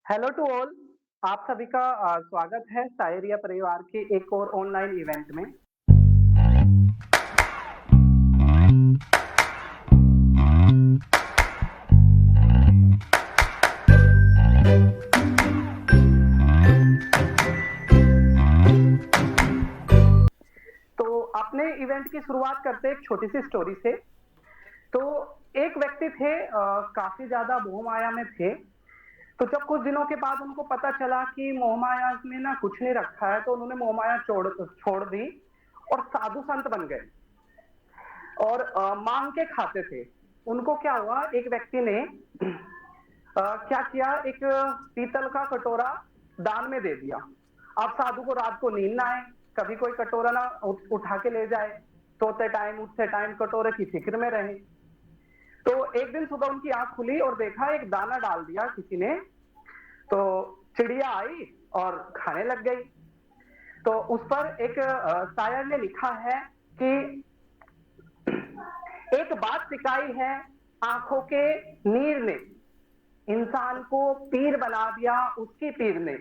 Hello to all. आप सभी का स्वागत है शायरिया परिवार के एक और ऑनलाइन इवेंट में। तो अपने इवेंट की शुरुआत करते हैं एक छोटी सी स्टोरी से। तो एक व्यक्ति थे, काफी ज्यादा मोहमाया में थे। तो जब कुछ दिनों के बाद उनको पता चला कि मोहमाया में ना कुछ नहीं रखा है, तो उन्होंने मोहमाया छोड़ दी और साधु संत बन गए और मांग के खाते थे। उनको क्या हुआ, एक व्यक्ति ने क्या किया, एक पीतल का कटोरा दान में दे दिया। अब साधु को रात को नींद ना आए, कभी कोई कटोरा ना उठा के ले जाए, सोते टाइम उठते टाइम कटोरे की फिक्र में रहे। तो एक दिन सुबह उनकी आंख खुली और देखा एक दाना डाल दिया किसी ने। तो चिड़िया आई और खाने लग गई। तो उस पर एक शायर ने लिखा है कि एक बात सिखाई है आंखों के नीर ने, इंसान को पीर बना दिया उसकी पीर ने।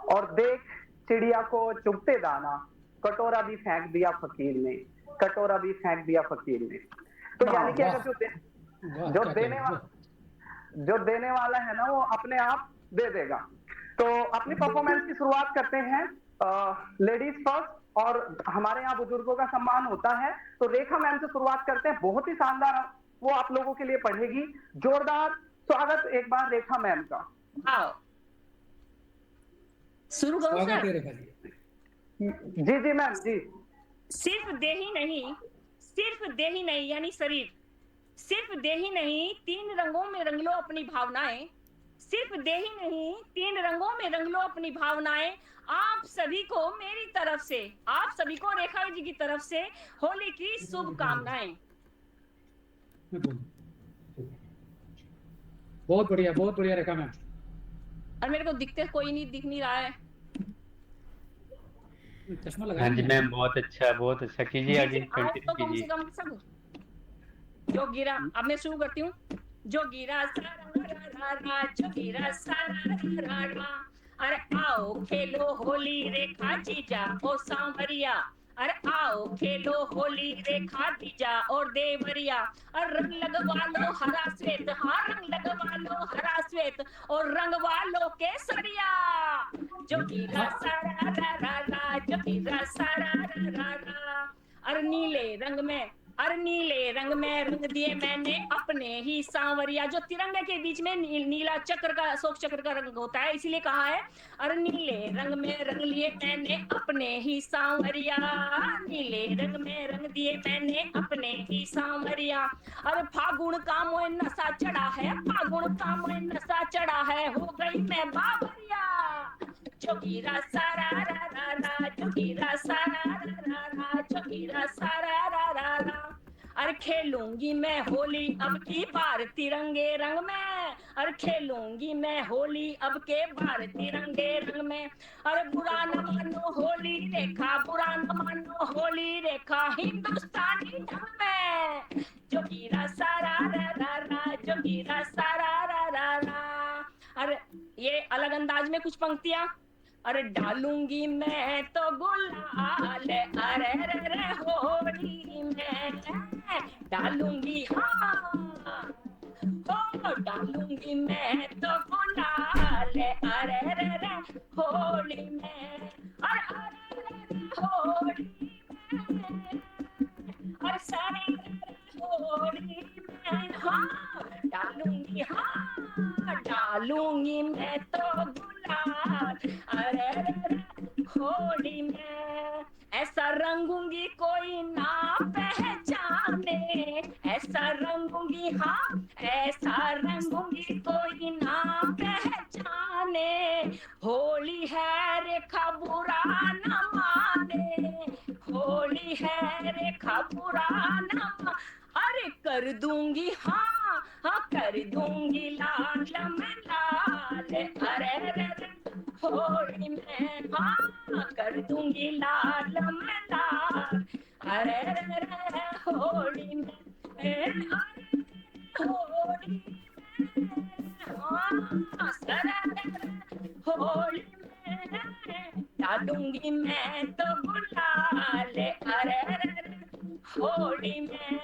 और देख चिड़िया को चुगते दाना, कटोरा भी फेंक दिया फकीर ने, कटोरा भी फेंक दिया फकीर ने। तो यानी कि अगर जो देने वाला है ना, वो अपने आप दे देगा। तो अपनी परफॉर्मेंस की शुरुआत करते हैं लेडीज फर्स्ट, और हमारे यहाँ बुजुर्गों का सम्मान होता है। तो रेखा मैम से शुरुआत करते हैं, बहुत ही शानदार वो आप लोगों के लिए पढ़ेगी। जोरदार स्वागत एक बार रेखा मैम का। शुरू करो सर। जी जी मैम जी। सिर्फ देही नहीं यानी शरीर, सिर्फ देही नहीं तीन रंगों में रंग लो अपनी भावनाएं, सिर्फ देही नहीं तीन रंगों में रंग लो अपनी भावनाएं। आप सभी को मेरी तरफ से, आप सभी को रेखा जी की तरफ से होली की शुभकामनाएं। बहुत बढ़िया रेखा मैम। और मेरे को दिख नहीं रहा है। चश्मा लगा। हाँ जी मैम, बहुत अच्छा कीजिए, आगे कंटिन्यू कम से कीजिए। कम सब जो गिरा, अब मैं शुरू करती हूँ। जो गिरा सारा, जो गिरा सारा, अरे आओ खेलो होली रेखा जीजा ओ सांवरिया, अरे आओ खेलो होली रेखा जीजा और देवरिया। और रंग लगवा लो हरा श्वेत, हाँ रंग लगवा लो हरा श्वेत और रंगवा लो केसरिया। जो गिरा सारा, जो गिरा सारा, और नीले रंग में रंग दिए मैंने अपने ही सांवरिया। जो तिरंगे के बीच में नीला चक्र का, अशोक चक्र का रंग होता है, इसीलिए कहा है। और नीले रंग में रंग लिए मैंने अपने ही सांवरिया, नीले रंग में रंग दिए मैंने अपने ही सांवरिया। और फागुन का मोह नशा चढ़ा है, फागुन का मोह नशा चढ़ा है, हो गई मैं बावरिया। जो गिरा सारा रा, जो गिरा सारा रा, जो गिरा सारा रा। अरे खेलूंगी मैं होली अब की बार तिरंगे रंग में, अरे खेलूंगी मैं होली अब के बार तिरंगे रंग में। अरे बुरा न मानो होली रेखा, बुरा न मानो होली रेखा हिंदुस्तानी ढंग में। जो गिरा सारा रा, जो गिरा सारा रा। अरे ये अलग अंदाज में कुछ पंक्तियां। अरे डालूंगी मैं तो गुलाल, अरे रे होली में डालूंगी, हाँ हो डालूंगी मैं तो गुलाल, अरे रे होली में, अरे होली में, अरे सारे होली में, हाँ डालूंगी, हाँ डालूंगी मैं तो गुलाल, अरे होली में। ऐसा रंगूंगी कोई ना पहचाने, ऐसा रंगूंगी, हाँ ऐसा रंगूंगी कोई ना पहचाने। होली है रेखा बुरा न माने, होली है रेखा बुरा न माने। अरे कर दूंगी, हाँ हाँ कर दूंगी लाल मैं लाल, अरे रे होली में, हाँ कर दूंगी लाल मैं लाल, अरे रे होली में, अरे होली में, हाँ होली में डालूंगी मैं तो गुलाल, अरे अरे होली में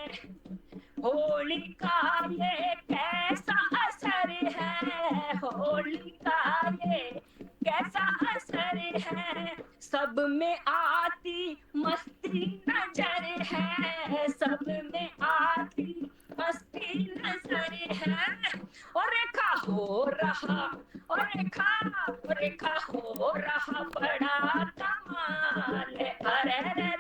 होली का ये कैसा असर है, होली का ये कैसा असर है, सब में आती मस्ती नजर है, सब में आती मस्ती नजर है, और रेखा हो रहा, और रेखा हो रहा बड़ा कमाल, अरे रे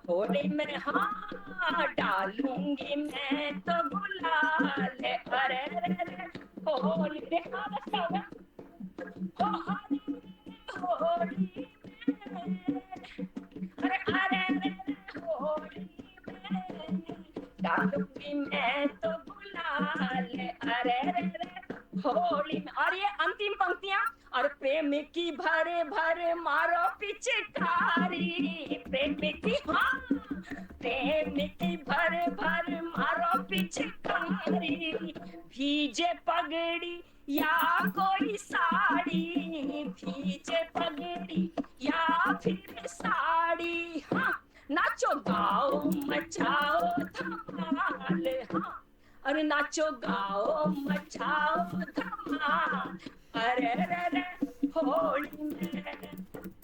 होली में हाँ डालूंगी मैं तो गुलाल, अरे रे होली देखा होली होली में, अरे अरे रे होली में डालूंगी मैं तो गुलाल, अरे रे होली में। और ये अंतिम पंक्तियां, और प्रेम की भरे भरे मारो पिचकारी, प्रेम की हाँ प्रेम की भरे भरे मारो पिचकारी, भीजे पगड़ी या कोई साड़ी, भीजे पगड़ी या फिर साड़ी, हाँ नाचो गाओ मचाओ धमाल, हाँ अरे नाचो गाओ मचाओ धमाल, अरे रे होली में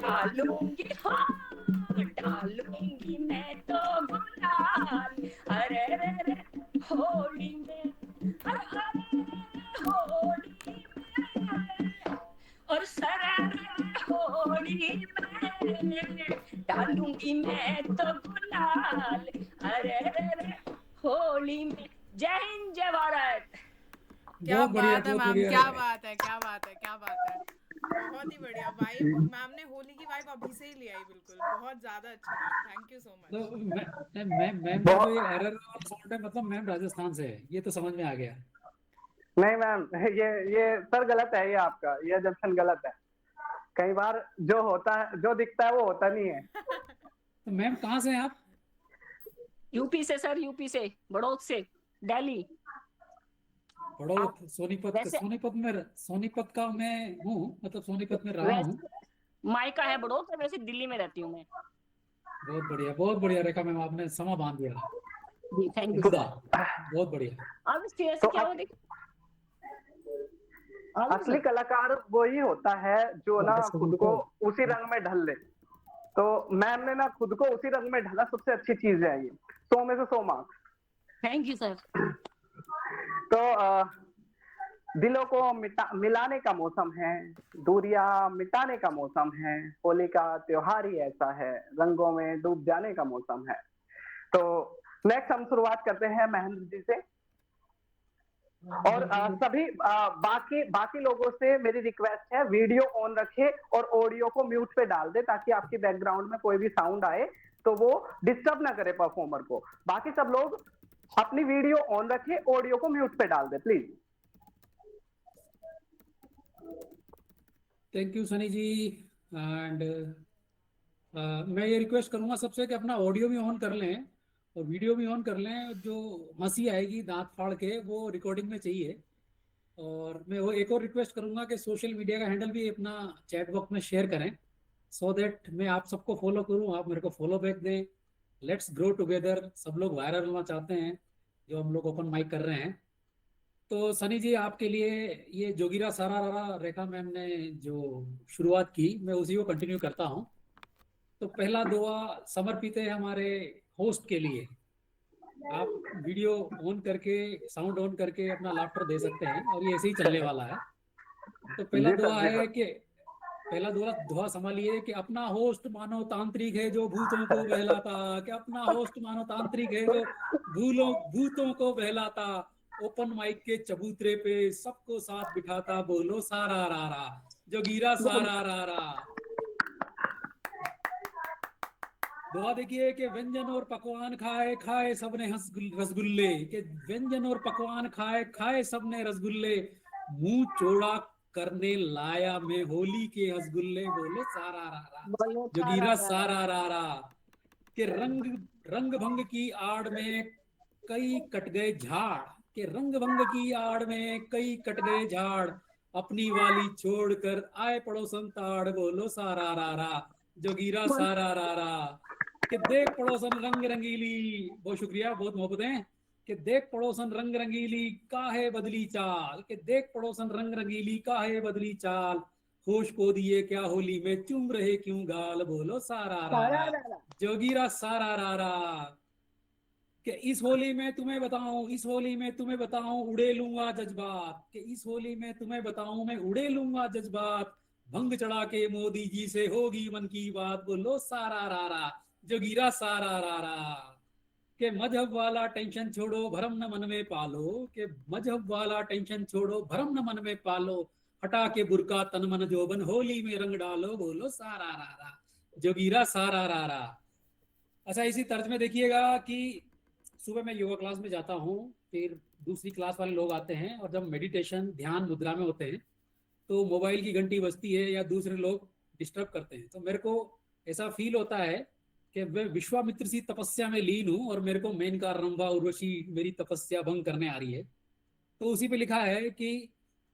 डालूंगी हाँ डालूंगी मैं तो गुलाल, अरे रे होली में, अरे होली में, और सरारे होली में डालूंगी मैं तो गुलाल, अरे रे होली में। जय हिंद जय भारत। क्या बात है मैम, क्या बढ़िया। बात है, क्या बात है, क्या बात है, बहुत ही बढ़िया वाइब। मैम ने होली की वाइब अभी से ही ले आई, बिल्कुल बहुत ज्यादा अच्छा मैम, थैंक यू सो तो मच। मैम का जो ये एरर साउंड है, मतलब मैम राजस्थान से है, ये तो समझ में आ गया। नहीं मैम, ये सर गलत है, ये आपका ये जंक्शन गलत है। कई बार जो होता है, जो दिखता है वो होता नहीं है। तो मैम कहाँ से हैं आप? यूपी से सर, यूपी से, बड़ौद से, दिल्ली। बड़ौद सोनीपत, वैसे सोनीपत का मैं हूँ, मतलब सोनीपत में रहा हूँ। मायका है बड़ौद, और वैसे दिल्ली में रहती हूँ मैं। बहुत बढ़िया रेखा मैम, आपने समा बांध दिया जी थैंक यू। खुदा, बहुत बढ़िया। अब इससे तो क्या हो देखिए, असली कलाकार वही होता है जो ना खुद को उसी रंग में ढल ले। तो मैम ने ना खुद को उसी रंग में ढला, सबसे अच्छी चीज है ये। 100 में से 100 मार्क्स। Thank you sir. तो दिलों को मिलाने का मौसम है, दूरियां मिटाने का मौसम है, होली का त्योहार ही ऐसा है, रंगों में डूब जाने का मौसम है। तो नेक्स्ट हम शुरुआत करते हैं महेंद्र जी से। और सभी बाकी लोगों से मेरी रिक्वेस्ट है, वीडियो ऑन रखे और ऑडियो को म्यूट पे डाल दे, ताकि आपकी बैकग्राउंड में कोई भी साउंड आए तो वो डिस्टर्ब ना करे परफॉर्मर को। बाकी सब लोग अपनी वीडियो ऑन रखे, ऑडियो को म्यूट पे डाल दे please. Thank you Sunny ji. And मैं ये रिक्वेस्ट करूंगा सबसे कि अपना ऑडियो भी ऑन कर लें और वीडियो भी ऑन कर लें। जो हंसी आएगी दांत फाड़ के वो रिकॉर्डिंग में चाहिए। और मैं वो एक और रिक्वेस्ट करूंगा कि सोशल मीडिया का हैंडल भी अपना चैट बॉक्स में शेयर करें, सो दैट मैं आप सबको फॉलो करूं, आप मेरे को फॉलो बैक दें। Let's grow together. सब लोग वायरल होना चाहते हैं जो हम लोग ओपन माइक कर रहे हैं। तो सनी जी आपके लिए ये जोगिरा सारा रारा रेखा मैम ने जो शुरुआत की, मैं उसी को कंटिन्यू करता हूँ। तो पहला दुआ समर्पित है हमारे होस्ट के लिए। आप वीडियो ऑन करके, साउंड ऑन करके अपना लाफ्टर दे सकते हैं और ये ऐसे ही चलने वाला है। तो पहला दुआ है कि पहला दुआ संभालिए कि अपना होस्ट मानव तांत्रिक है जो भूतों को बहलाता, कि अपना होस्ट मानव तांत्रिक है जो भूतों को बहलाता, ओपन माइक के चबूतरे पे सबको साथ बिठाता, बोलो सारा रारा जोगिरा सारा रारा। दुआ देखिए कि व्यंजन और पकवान खाए खाए सबने रसगुल्ले, के व्यंजन और पकवान खाए खाए सबने रसगुल्ले, मुंह चौड़ा करने लाया मैं होली के रसगुल्ले, बोलो सारा रारा जोगिरा सारा रारा। के रंग भंग की आड़ में कई कट गए झाड़, के रंग भंग की आड़ में कई कट गए झाड़, अपनी वाली छोड़कर आए पड़ोसन ताड़, बोलो सारा रारा, जोगीरा सारा रारा। कि देख पड़ोसन रंग रंगीली, बहुत शुक्रिया, बहुत मोहब्बतें। कि देख पड़ोसन रंग रंगीली काहे बदली चाल, कि देख पड़ोसन रंग रंगीली काहे बदली चाल, होश को दिए क्या होली में चूम रहे क्यों गाल, बोलो सारा रारा, जोगीरा सारा रारा। कि इस होली में तुम्हें बताऊं, इस होली में तुम्हें बताऊं उड़े लूंगा जज्बात, कि इस होली में तुम्हें बताऊं मैं उड़े लूंगा जज्बात, भंग चढ़ा के मोदी जी से होगी मन की बात, बोलो सारा रारा, जोगीरा सारा रारा। के मजहब वाला टेंशन छोड़ो भरम न मन में पालो, के मजहब वाला टेंशन छोड़ो भरम न मन में पालो, हटा के बुरका तन मन जोबन होली में रंग डालो, बोलो सारा रारा, जोगीरा सारा रारा। अच्छा, इसी तर्ज में देखिएगा कि सुबह मैं योगा क्लास में जाता हूँ, फिर दूसरी क्लास वाले लोग आते हैं, और जब मेडिटेशन ध्यान मुद्रा में होते हैं तो मोबाइल की घंटी बजती है या दूसरे लोग डिस्टर्ब करते हैं, तो मेरे को ऐसा फील होता है कि मैं विश्वामित्र सी तपस्या में लीन हूँ और मेरे को मेनका रंभा उर्वशी मेरी तपस्या भंग करने आ रही है। तो उसी पे लिखा है कि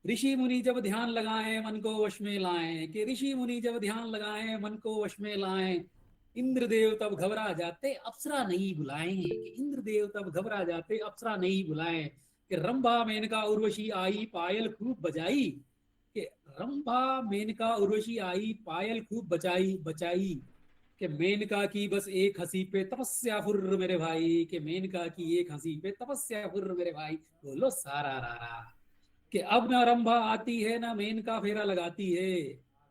ऋषि मुनि जब ध्यान लगाएं मन को वश में लाएं, कि ऋषि मुनि जब ध्यान लगाएं मन को वश में लाएं, इंद्रदेव तब घबरा जाते अप्सरा नहीं बुलाएं, कि इंद्रदेव तब घबरा जाते अप्सरा नहीं बुलाएं, कि रंभा मेनका उर्वशी आई पायल खूब बजाई, कि रंभा मेनका उर्वशी आई पायल खूब बचाई बचाई, कि मेनका की बस एक हंसी पे तपस्या फुर्र मेरे भाई, कि मेनका की एक हंसी पे तपस्या फुर्र मेरे भाई, बोलो सारा रारा। कि अब न रंभा आती है ना मेनका फेरा लगाती है,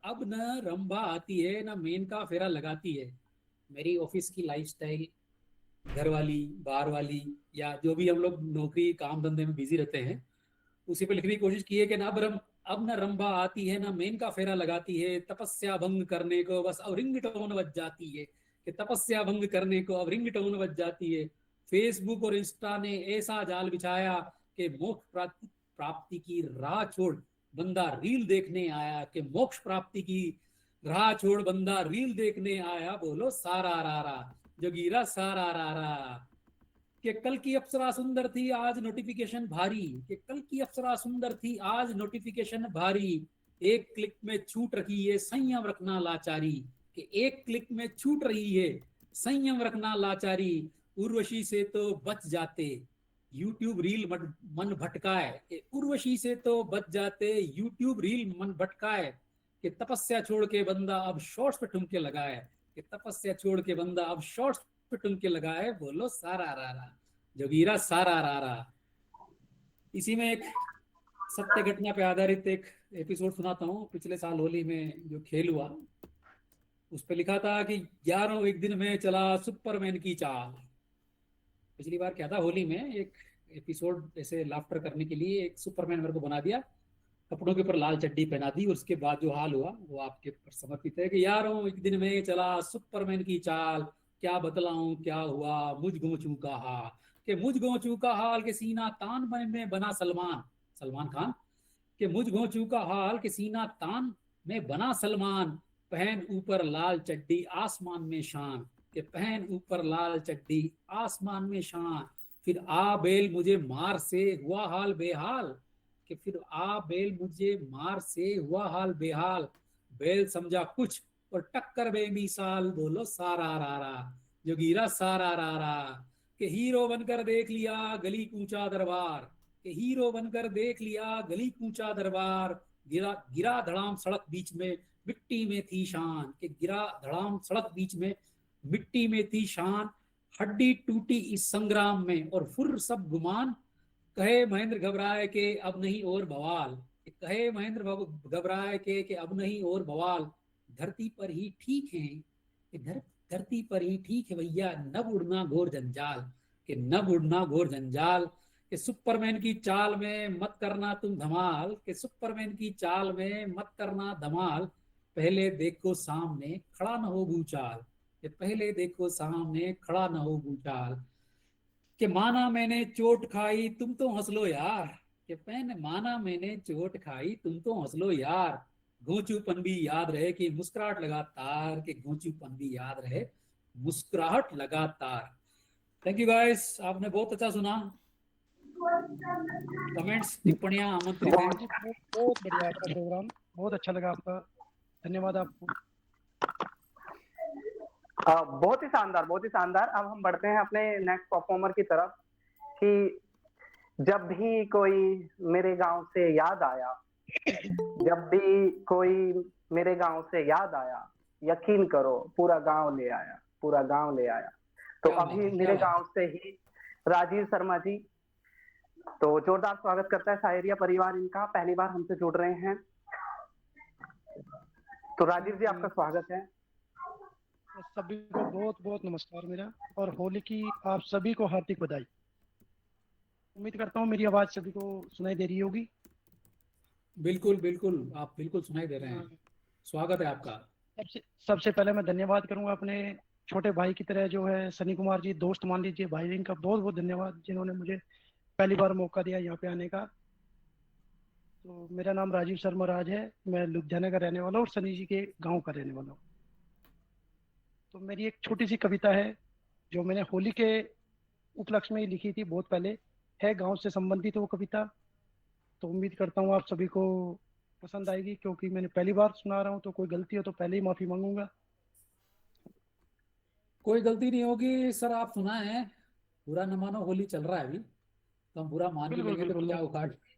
अब न रंभा आती है ना मेनका फेरा लगाती है। मेरी ऑफिस की लाइफस्टाइल, घर वाली बाहर वाली या जो भी हम लोग नौकरी काम धंधे में बिजी रहते हैं, उसी पे लिखने की कोशिश की है कि अब न रंभा आती है ना मेनका फेरा लगाती है, तपस्या भंग करने को बस अब रिंगटोन बज जाती है, कि तपस्या भंग करने को अब रिंगटोन बज जाती है। फेसबुक और इंस्टा ने ऐसा जाल बिछाया कि मोक्ष प्राप्ति की राह छोड़ बंदा रील देखने आया, कि मोक्ष प्राप्ति की राह छोड़ बंदा रील देखने आया, बोलो सारा रारा, जोगीरा सारा रारा। कि कल की अप्सरा सुंदर थी आज नोटिफिकेशन भारी, कि कल की अप्सरा सुंदर थी आज नोटिफिकेशन भारी, एक क्लिक में छूट रही है संयम रखना लाचारी, कि एक क्लिक में छूट रही है संयम रखना लाचारी, उर्वशी से तो बच जाते यूट्यूब रील मन भटकाए, कि उर्वशी से तो बच जाते यूट्यूब रील मन भटकाए, कि तपस्या छोड़ के बंदा अब शॉर्ट्स पे ठुमके लगाए, कि तपस्या छोड़ के बंदा अब शॉर्ट्स पे ठुमके लगाए, बोलो सारा रारा, जोगीरा सारा रारा। इसी में एक सत्य घटना पे आधारित एक एपिसोड सुनाता हूँ। पिछले साल होली में जो खेल हुआ उस पे लिखा था कि 11 एक दिन में चला सुपरमैन की चाल। पिछली बार क्या था, होली में एक एपिसोड ऐसे लाफ्टर करने के लिए एक सुपरमैन मेरे को बना दिया, कपड़ों के ऊपर लाल चड्डी पहना दी, और उसके बाद जो हाल हुआ वो आपके ऊपर समर्पित है कि यारों एक दिन में चला सुपरमैन की चाल, क्या बतलाऊं क्या हुआ मुझ गोचू का हाल, कि मुझ गोचू का हाल के सीना तान में बना सलमान खान, कि मुझ गोचू का हाल के सीना तान में बना सलमान, पहन ऊपर लाल चड्डी आसमान में शान, कि पहन ऊपर लाल चड्डी आसमान में शान, फिर आ बेल मुझे मार से हुआ हाल बेहाल, कि फिर आ बेल मुझे मार से हुआ हाल बेहाल, बेल समझा कुछ और टक्कर बेमिसाल, बोलो सारा रारा, जोगीरा सारा रारा। कि हीरो बनकर देख लिया गली कूचा दरबार, कि हीरो बनकर देख लिया गली कूचा दरबार, गिरा धड़ाम सड़क बीच में मिट्टी में थी शान, कि गिरा धड़ाम सड़क बीच में मिट्टी में थी शान, हड्डी टूटी इस संग्राम में और फुर सब गुमान, कहे महेंद्र घबराए के अब नहीं और बवाल, कहे महेंद्र घबराए के अब नहीं और बवाल, धरती पर ही ठीक है, धरती पर ही ठीक है भैया नब उड़ना घोर जंजाल, कि नब उड़ना घोर जंजाल, कि सुपरमैन की चाल में मत करना तुम धमाल, कि सुपरमैन की चाल में मत करना धमाल, पहले देखो सामने खड़ा न हो भूचाल, कि पहले देखो सामने खड़ा न हो भूचाल, कि माना मैंने चोट खाई तुम तो हंस लो यार, कि माना मैंने चोट खाई तुम तो हंस लो यार, घोंचूपन भी याद रहे कि मुस्कुराहट लगातार, कि घोंचूपन भी याद रहे मुस्कुराहट लगातार। थैंक यू गाइस, आपने बहुत अच्छा सुना। कमेंट्स, टिप्पणियां आमंत्रित हैं। जी बहुत बढ़िया आपका प्रोग्राम, बहुत अच्छा लगा आपका, धन्यवाद आपको। बहुत ही शानदार, बहुत ही शानदार। अब हम बढ़ते हैं अपने नेक्स्ट परफॉर्मर की तरफ कि जब भी कोई मेरे गांव से याद आया, जब भी कोई मेरे गांव से याद आया, यकीन करो पूरा गांव ले आया, पूरा गांव ले आया। तो क्या बात अभी है, क्या मेरे बात है। गांव से ही राजीव शर्मा जी, तो जोरदार स्वागत करता है शायरिया परिवार इनका, पहली बार हमसे जुड़ रहे हैं। तो राजीव जी आपका स्वागत है। सभी को बहुत बहुत नमस्कार मेरा, और होली की आप सभी को हार्दिक बधाई। उम्मीद करता हूँ मेरी आवाज सभी को सुनाई दे रही होगी। बिल्कुल बिल्कुल, आप बिल्कुल सुनाई दे रहे हैं। स्वागत है आपका। सबसे पहले मैं धन्यवाद करूंगा अपने छोटे भाई की तरह जो है सनी कुमार जी, दोस्त मान लीजिए भाई, इनका बहुत बहुत धन्यवाद जिन्होंने मुझे पहली बार मौका दिया यहाँ पे आने का। तो मेरा नाम राजीव शर्मा राज है, मैं लुधियाना का रहने वाला हूँ और सनी जी के गांव का रहने वाला हूँ। तो मेरी एक छोटी सी कविता है जो मैंने होली के उपलक्ष्य में ही लिखी थी, बहुत पहले है, गांव से संबंधित वो कविता। तो उम्मीद करता हूँ आप सभी को पसंद आएगी, क्योंकि मैंने पहली बार सुना रहा हूँ, तो कोई गलती हो तो पहले ही माफी मांगूंगा। कोई गलती नहीं होगी सर, आप सुनाएं। बुरा न मानो, होली चल रहा है अभी, तो हम बुरा मान भी बिल्कुल लेंगे तो बिल्कुल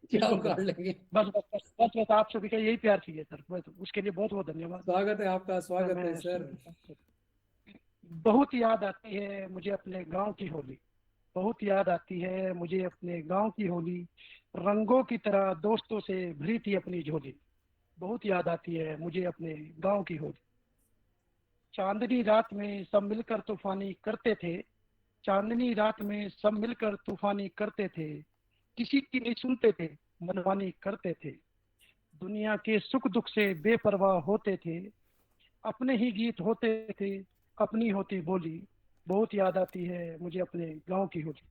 क्या बिल्कुल उखाड़ लेंगे। बस बस बस बस बस आप सभी का यही प्यार चाहिए सर, बस उसके लिए बहुत बहुत धन्यवाद। स्वागत है आपका, स्वागत है मैं सर। बहुत याद आती है मुझे अपने गांव की होली, बहुत याद आती है मुझे अपने गांव की होली, रंगों की तरह दोस्तों से भरी थी अपनी झोली। बहुत याद आती है मुझे अपने गांव की होली। चांदनी रात में सब मिलकर तूफानी करते थे, चांदनी रात में सब मिलकर तूफानी करते थे, किसी की नहीं सुनते थे, मनमानी करते थे, दुनिया के सुख दुख से बेपरवाह होते थे, अपने ही गीत होते थे, अपनी होती बोली। बहुत याद आती है मुझे अपने गांव की होली,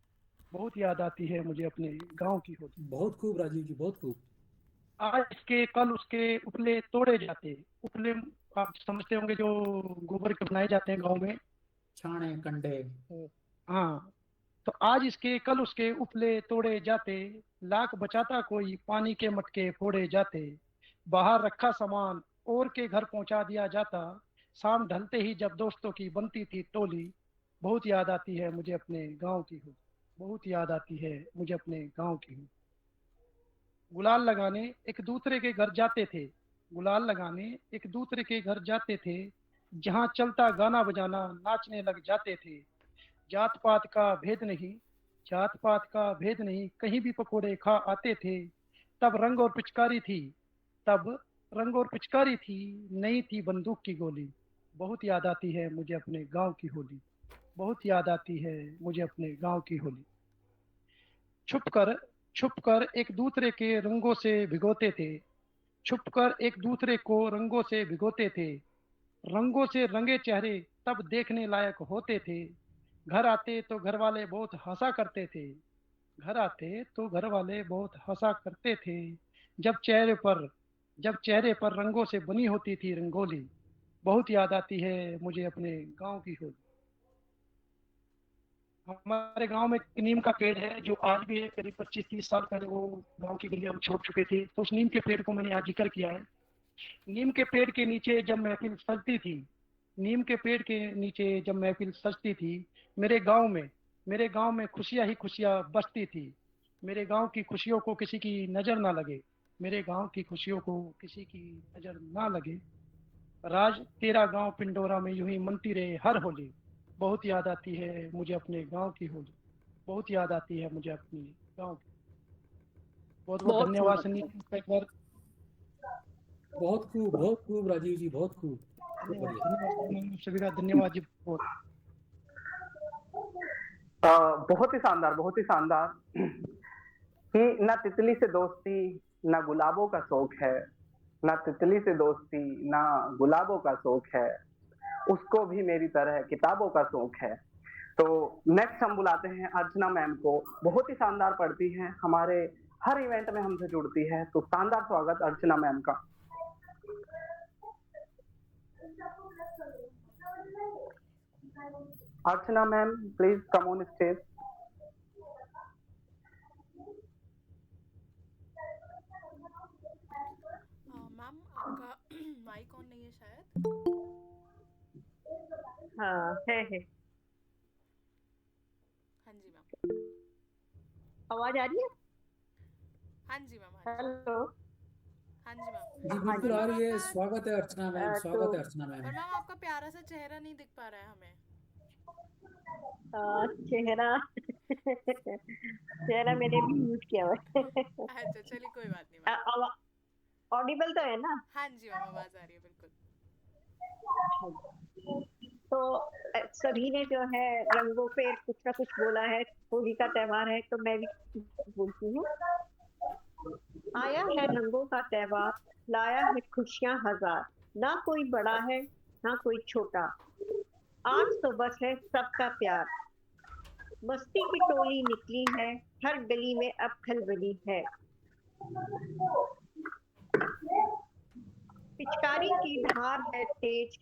बहुत याद आती है मुझे अपने गांव की होली। बहुत खूब राजीव जी, बहुत खूब। आज इसके कल उसके उपले तोड़े जाते, उपले आप समझते होंगे जो गोबर के बनाए जाते हैं गांव में। छाणे कंडे। हाँ, तो आज इसके कल उसके उपले तोड़े जाते, लाख बचाता कोई पानी के मटके फोड़े जाते, बाहर रखा सामान और के घर पहुंचा दिया जाता, शाम ढलते ही जब दोस्तों की बनती थी टोली। बहुत याद आती है मुझे अपने गांव की होली, बहुत याद आती है मुझे अपने गांव की होली। गुलाल लगाने एक दूसरे के घर जाते थे, गुलाल लगाने एक दूसरे के घर जाते थे, जहां चलता गाना बजाना नाचने लग जाते थे, जात पात का भेद नहीं, जात पात का भेद नहीं, कहीं भी पकोड़े खा आते थे। तब रंग और पिचकारी थी, तब रंग और पिचकारी थी, नहीं थी बंदूक की गोली। बहुत याद आती है मुझे अपने गांव की होली, बहुत याद आती है मुझे अपने गांव की होली। छुपकर छुपकर एक दूसरे के रंगों से भिगोते थे, छुपकर एक दूसरे को रंगों से भिगोते थे, रंगों से रंगे चेहरे तब देखने लायक होते थे। घर आते तो घर वाले बहुत हंसा करते थे, घर आते तो घर वाले बहुत हंसा करते थे, जब चेहरे पर जब चेहरे पर रंगों से बनी होती थी रंगोली। बहुत याद आती है मुझे अपने गांव की होली। हमारे गांव में एक नीम का पेड़ है जो आज भी है, करीब 25-30 साल पहले वो गांव की गलियां छोड़ चुके थे, तो उस नीम के पेड़ को मैंने आज जिक्र किया है। नीम के पेड़ के नीचे जब महफिल सजती थी, नीम के पेड़ के नीचे जब महफिल सजती थी, मेरे गांव में खुशियां ही खुशियां बसती थी। मेरे गांव की खुशियों को किसी की नजर ना लगे, मेरे गांव की खुशियों को किसी की नजर ना लगे। राज तेरा गांव पिंडोरा में यूं ही मनती रहे हर होली। बहुत याद आती है मुझे अपने गांव की होली, बहुत याद आती है मुझे अपने गांव की। बहुत बहुत बहुत धन्यवाद सुंदर। सनी, एक बार बहुत खूब राजीव जी, बहुत खूब, बहुत धन्यवाद बढ़िया। धन्यवाद सभी का धन्यवाद जी बहुत। बहुत ही शानदार, बहुत ही शानदार। कि ना तितली से दोस्ती, ना गुलाबों का शौक है, ना तितली से दोस्ती, ना गुलाबों का शौक है, उसको भी मेरी तरह किताबों का शौक है। तो नेक्स्ट हम बुलाते हैं अर्चना मैम को, बहुत ही शानदार पढ़ती हैं, हमारे हर इवेंट में हमसे जुड़ती है। तो शानदार स्वागत अर्चना मैम का। Archana ma'am please come on stage. हाँ है। हाँ जी मैम। आवाज आ रही है? हाँ जी मैम। हाँ जी। हेलो। हाँ जी मैम। जी हाँ बिल्कुल जी। आ मैम रही है। आपका, स्वागत है अर्चना मैम, तो स्वागत है अर्चना मैम। पर मैम आपका प्यारा सा चेहरा नहीं दिख पा रहा है हमें। चेहरा चेहरा मैंने भी म्यूट किया हुआ है। अच्छा चलिए कोई बात नहीं मैम। ऑडिबल तो है ना? हाँ जी मैम आवाज आ रही है बिल्कुल। तो सभी ने जो है रंगों पे कुछ ना कुछ बोला है। होली का त्योहार है तो मैं भी कुछ बोलती हूँ। आया है रंगों का त्योहार, लाया है खुशियां हजार। ना कोई बड़ा है ना कोई छोटा, आज तो बस है सबका प्यार। मस्ती की टोली निकली है, हर गली में अब खलबली है। पिचकारी की धार है तेज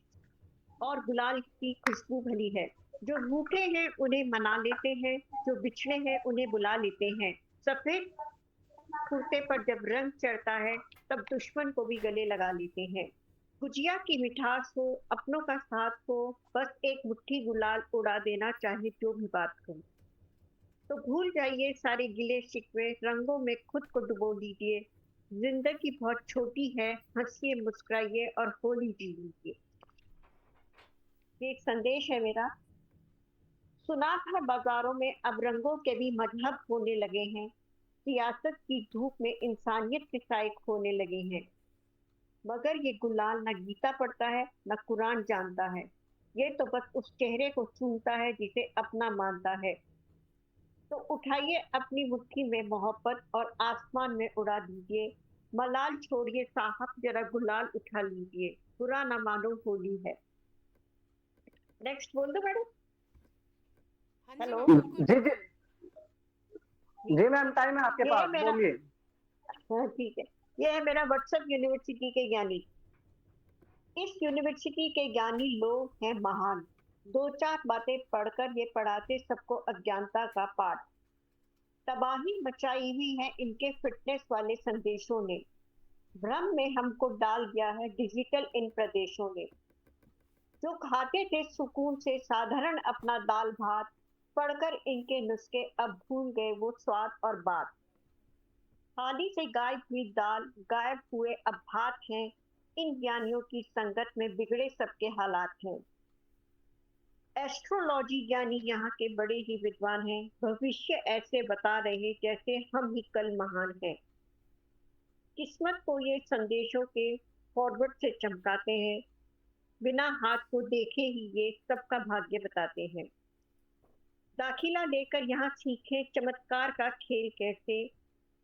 और गुलाल की खुशबू भली है। जो रूठे हैं उन्हें मना लेते हैं, जो बिछड़े हैं उन्हें बुला लेते हैं। सफेद कुर्ते पर जब रंग चढ़ता है तब दुश्मन को भी गले लगा लेते हैं। गुजिया की मिठास हो, अपनों का साथ हो, बस एक मुट्ठी गुलाल उड़ा देना चाहे जो भी बात करो। तो भूल जाइए सारे गिले शिकवे, रंगों में खुद को डुबो दीजिए। जिंदगी बहुत छोटी है, हंसिए मुस्कुराइए और होली जी लीजिए। ये एक संदेश है मेरा। सुना है बाजारों में अब रंगों के भी मजहब होने लगे हैं। सियासत की धूप में इंसानियत के साए खोने लगे हैं। मगर ये गुलाल न गीता पढ़ता है न कुरान जानता है। ये तो बस उस चेहरे को चूमता है जिसे अपना मानता है। तो उठाइए अपनी मुट्ठी में मोहब्बत और आसमान में उड़ा दीजिए। मलाल छोड़िए साहब, जरा गुलाल उठा लीजिए। बुरा ना मानो होली है। नेक्स्ट बोल दो मैडम। हाँ जी हेलो। मैम बिल्कुल जी जी बिल्कुल। जी मैम, टाइम है आपके ये है पास, मेरा, बोलिए। हाँ ठीक है। ये है मेरा व्हाट्सएप यूनिवर्सिटी के ज्ञानी। इस यूनिवर्सिटी के ज्ञानी लोग हैं महान। दो चार बातें पढ़कर ये पढ़ाते सबको अज्ञानता का पाठ। तबाही मचाई हुई है इनके फिटनेस वाले संदेशों ने। भ्रम में हमको डाल दिया है डिजिटल इन प्रदेशों ने। जो खाते थे सुकून से साधारण अपना दाल भात, पढ़कर इनके नुस्खे अब भूल गए वो स्वाद और बात। थाली से गायब हुई दाल, गायब हुए अब भात हैं। इन ज्ञानियों की संगत में बिगड़े सबके हालात हैं। एस्ट्रोलॉजी ज्ञानी यहाँ के बड़े ही विद्वान हैं। भविष्य ऐसे बता रहे जैसे हम ही कल महान हैं। किस्मत को ये संदेशों के फॉरवर्ड से चमकाते हैं। बिना हाथ को देखे ही ये सबका भाग्य बताते हैं। दाखिला लेकर यहाँ सीखें चमत्कार का खेल कैसे।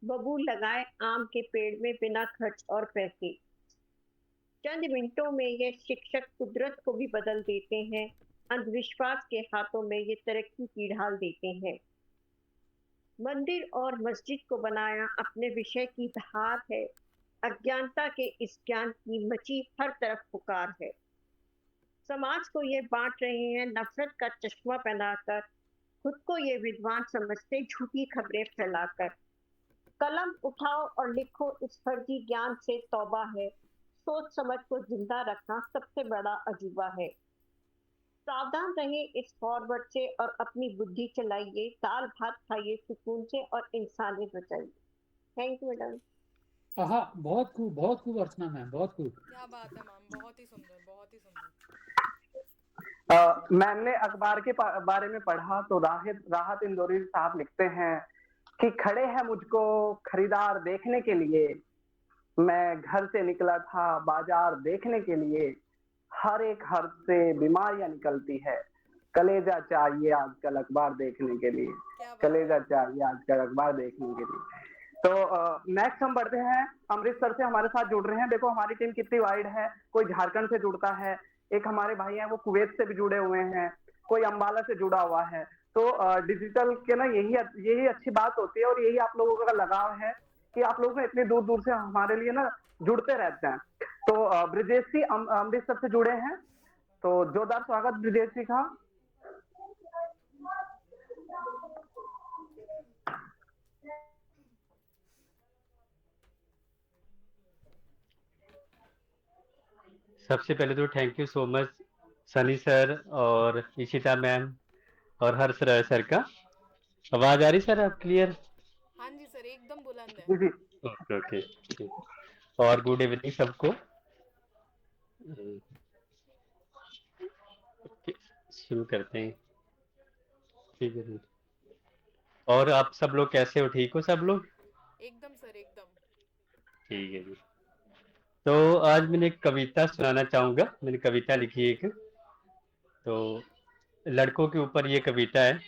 बबूल लगाए आम के पेड़ में बिना खर्च और पैसे। चंद मिनटों में ये शिक्षक कुदरत को भी बदल देते हैं। अंधविश्वास के हाथों में ये तरक्की की ढाल देते हैं। मंदिर और मस्जिद को बनाया अपने विषय की धार है। अज्ञानता के इस ज्ञान की मची हर तरफ पुकार है। समाज को ये बांट रहे हैं नफरत का चश्मा पहनाकर। खुद को ये विद्वान समझते झूठी खबरें फैलाकर। कलम उठाओ और लिखो इस फर्जी ज्ञान से तौबा है। सोच समझ को जिंदा रखना सबसे बड़ा अजूबा है। सावधान रहे इस फॉरवर्ड से और अपनी बुद्धि चलाइए। दाल भात खाइए सुकून से और इंसानियत बचाइए। Thank you madam. हाँ बहुत खूब अर्चना मैम, बहुत खूब। क्या बात है मैम, बहुत ही सुंदर बहुत ही सुंदर। मैंने अखबार के बारे में पढ़ा तो राहत राहत इंदौरी साहब लिखते हैं कि खड़े हैं मुझको खरीदार देखने के लिए। मैं घर से निकला था बाजार देखने के लिए। हर एक हर्फ से बीमारियां निकलती है। कलेजा चाहिए आजकल अखबार देखने के लिए। क्या बात कलेजा है। चाहिए आजकल अखबार देखने के लिए। तो नेक्स्ट हम बढ़ते हैं। अमृतसर से हमारे साथ जुड़ रहे हैं। देखो हमारी टीम कितनी वाइड है। कोई झारखंड से जुड़ता है, एक हमारे भाई हैं वो कुवैत से भी जुड़े हुए हैं, कोई अंबाला से जुड़ा हुआ है। तो डिजिटल के ना यही अच्छी बात होती है और यही आप लोगों का लगाव है कि आप लोग ना इतनी दूर दूर से हमारे लिए ना जुड़ते रहते हैं। तो ब्रिजेश जी अमृतसर से जुड़े हैं, तो जोरदार स्वागत ब्रिजेश जी का। सबसे पहले तो thank you so much Sunny sir और इशिता मैम और हर्ष राय सर का। आवाज आ रही सर आप क्लियर? हाँ जी सर, एकदम बुलंद है। जी जी। ओके ओके ठीक। और गुड इवनिंग सबको। ओके, शुरू करते हैं। ठीक है जी। और आप सब लोग कैसे हो, ठीक हो सब लोग? एकदम सर, एकदम। ठीक है जी। तो आज मैंने एक कविता सुनाना चाहूंगा, मैंने कविता लिखी है एक, तो लड़कों के ऊपर ये कविता है,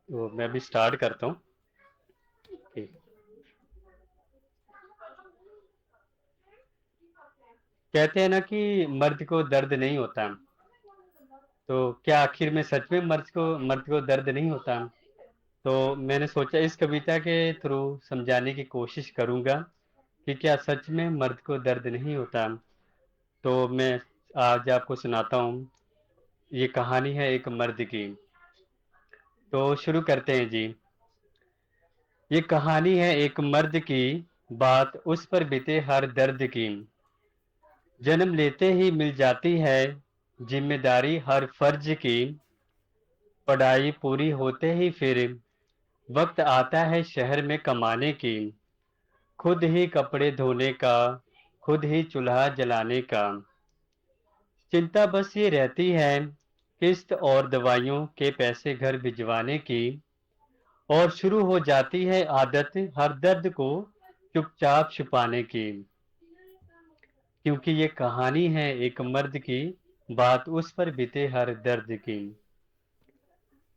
तो मैं अभी स्टार्ट करता हूँ। ठीक। कहते हैं ना कि मर्द को दर्द नहीं होता, तो क्या आखिर में सच में मर्द को दर्द नहीं होता? तो मैंने सोचा इस कविता के थ्रू समझाने की कोशिश करूंगा कि क्या सच में मर्द को दर्द नहीं होता। तो मैं आज आपको सुनाता हूँ, ये कहानी है एक मर्द की। तो शुरू करते हैं जी। ये कहानी है एक मर्द की, बात उस पर बीते हर दर्द की। जन्म लेते ही मिल जाती है जिम्मेदारी हर फर्ज की। पढ़ाई पूरी होते ही फिर वक्त आता है शहर में कमाने की। खुद ही कपड़े धोने का, खुद ही चूल्हा जलाने का। चिंता बस ये रहती है किस्त और दवाइयों के पैसे घर भिजवाने की। और शुरू हो जाती है आदत हर दर्द को चुपचाप छुपाने की। क्योंकि ये कहानी है एक मर्द की, बात उस पर बीते हर दर्द की।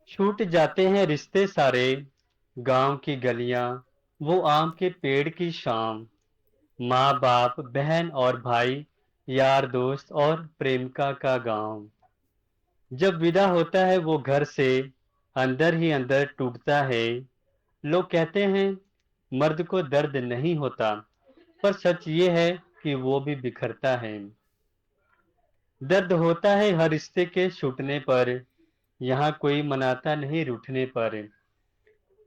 छूट जाते हैं रिश्ते सारे, गांव की गलियां, वो आम के पेड़ की शाम। माँ बाप बहन और भाई, यार दोस्त और प्रेमिका का गांव। जब विदा होता है वो घर से, अंदर ही अंदर टूटता है। लोग कहते हैं मर्द को दर्द नहीं होता, पर सच ये है कि वो भी बिखरता है। दर्द होता है हर रिश्ते के छूटने पर, यहाँ कोई मनाता नहीं रूठने पर।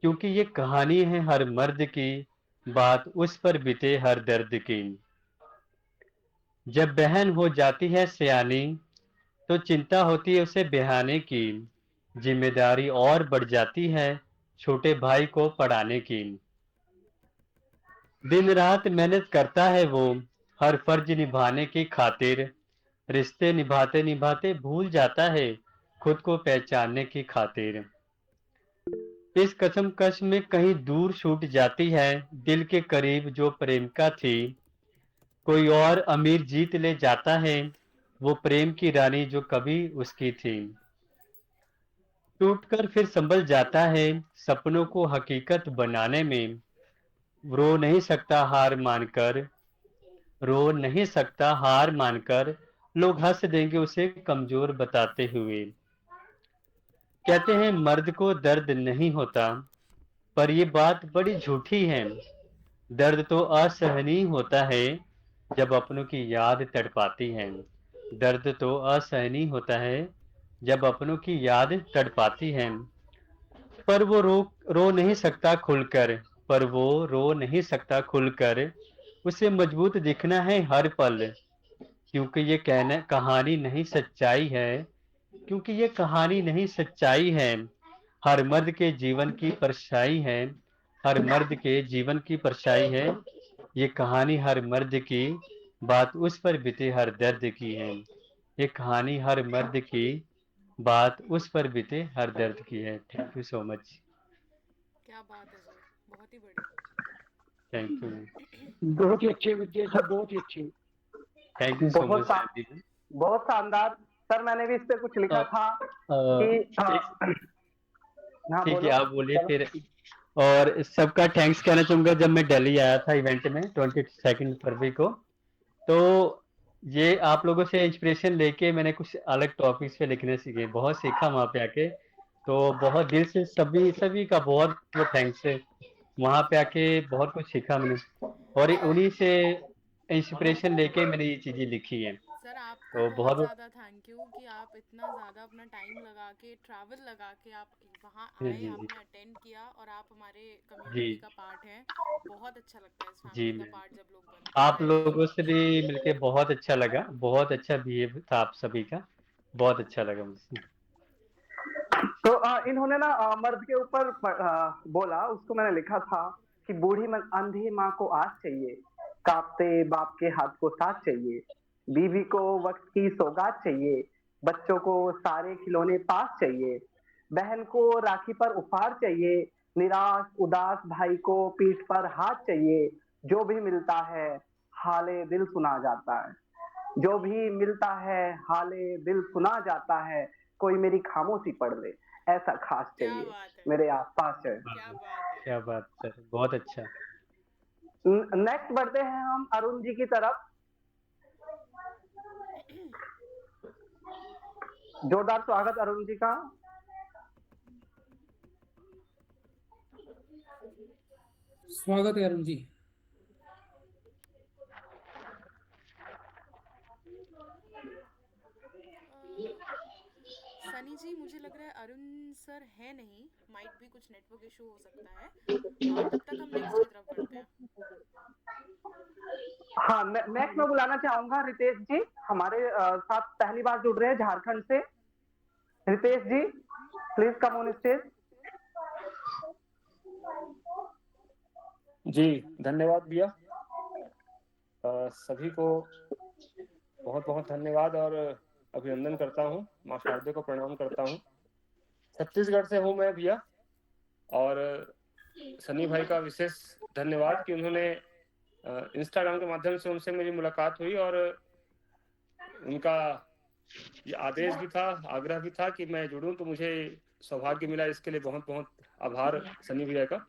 क्योंकि ये कहानी है हर मर्द की, बात उस पर बीते हर दर्द की। जब बहन हो जाती है सयानी, तो चिंता होती है उसे ब्याहने की। जिम्मेदारी और बढ़ जाती है छोटे भाई को पढ़ाने की। दिन रात मेहनत करता है वो हर फर्ज निभाने की खातिर। रिश्ते निभाते निभाते भूल जाता है खुद को पहचानने की खातिर। इस कशमकश में कहीं दूर छूट जाती है दिल के करीब जो प्रेमिका थी। कोई और अमीर जीत ले जाता है वो प्रेम की रानी जो कभी उसकी थी। टूटकर फिर संभल जाता है सपनों को हकीकत बनाने में। रो नहीं सकता हार मानकर, रो नहीं सकता हार मानकर। लोग हंस देंगे उसे कमजोर बताते हुए। कहते हैं मर्द को दर्द नहीं होता, पर ये बात बड़ी झूठी है। दर्द तो असहनीय होता है जब अपनों की याद तड़पाती है। दर्द तो असहनीय होता है जब अपनों की याद तड़पाती है। पर वो रो नहीं सकता खुलकर, पर वो रो नहीं सकता खुलकर। उसे मजबूत दिखना है हर पल, क्योंकि ये कहना कहानी नहीं सच्चाई है। क्योंकि ये कहानी नहीं सच्चाई है, हर मर्द के जीवन की परछाई है। हर मर्द के जीवन की परछाई है ये कहानी हर मर्द की, बात उस पर बीते हर दर्द की है। ये कहानी हर मर्द की, बात उस पर बीते हर दर्द की है। Thank you so much. क्या बात है सर, बहुत ही बढ़िया। Thank you. बहुत ही अच्छे विजय सर, बहुत ही अच्छे। थैंक यू सो बहुत मच सा- जी। बहुत शानदार सर। मैंने भी इस पे कुछ लिखा था कि हाँ ठीक है बोलो। आप बोलिए फिर। और सबका थैंक्स कहना चाहूंगा, जब मैं दिल्ली आया था इवेंट में 22 फरवरी को, तो ये आप लोगों से इंस्पिरेशन लेके मैंने कुछ अलग टॉपिक्स पे लिखने सीखे, बहुत सीखा वहाँ पे आके। तो बहुत दिल से सभी सभी का बहुत बहुत थैंक्स है। वहाँ पे आके बहुत कुछ सीखा मैंने, और उन्हीं से इंस्पिरेशन लेके मैंने ये चीजें लिखी है। सर आपको तो बहुत बहुत ज़्यादा थैंक यू कि आप इतना ज़्यादा अपना टाइम लगा के, ट्रैवल लगा के आप वहाँ जी आए, जी आपने अटेंड किया और आप हमारे जी कम्युनिटी का पार्ट हैं। बहुत अच्छा लगता है इस जी फैमिली का मैम। पार्ट जब लोग बनते आप हैं। लोगों से भी मिलके बहुत अच्छा लगा, बहुत अच्छा बिहेव था आप सभी का। बहुत अच्छा लगा मुझे। तो इन्होंने ना मर्द के ऊपर बोला, उसको मैंने लिखा था कि बूढ़ी अंधी माँ को आज चाहिए, कांपते बाप के हाथ को साथ चाहिए, बीवी को वक्त की सौगात चाहिए, बच्चों को सारे खिलौने पास चाहिए, बहन को राखी पर उपहार चाहिए, निराश उदास भाई को पीठ पर हाथ चाहिए, जो भी मिलता है हाले दिल सुना जाता है, जो भी मिलता है हाले दिल सुना जाता है, कोई मेरी खामोशी पढ़ ले, ऐसा खास क्या चाहिए बात है, मेरे आसपास है। क्या बात है। क्या बात सर, बहुत अच्छा। नेक्स्ट बढ़ते हैं हम अरुण जी की तरफ। जोरदार स्वागत अरुण जी का। स्वागत है अरुण जी। सनी जी, मुझे लग रहा है अरुण सर है नहीं, माइट भी कुछ नेटवर्क इशू हो सकता है। तब तक हम नेक्स्ट की तरफ बढ़ते हैं। हाँ, नेक्स्ट मैं बुलाना चाहूंगा रितेश जी, हमारे साथ पहली बार जुड़ रहे हैं झारखंड से। रितेश जी प्लीज कम ऑन स्टेज। जी धन्यवाद भैया। सभी को बहुत बहुत धन्यवाद और अभिनंदन करता हूँ, माँ शारदे को प्रणाम करता हूँ। छत्तीसगढ़ से हूँ मैं भैया, और सनी भाई का विशेष धन्यवाद कि उन्होंने इंस्टाग्राम के माध्यम से उनसे मेरी मुलाकात हुई, और उनका ये आदेश भी था, आग्रह भी था कि मैं जुड़ूं, तो मुझे सौभाग्य मिला। इसके लिए बहुत बहुत आभार सनी भैया का।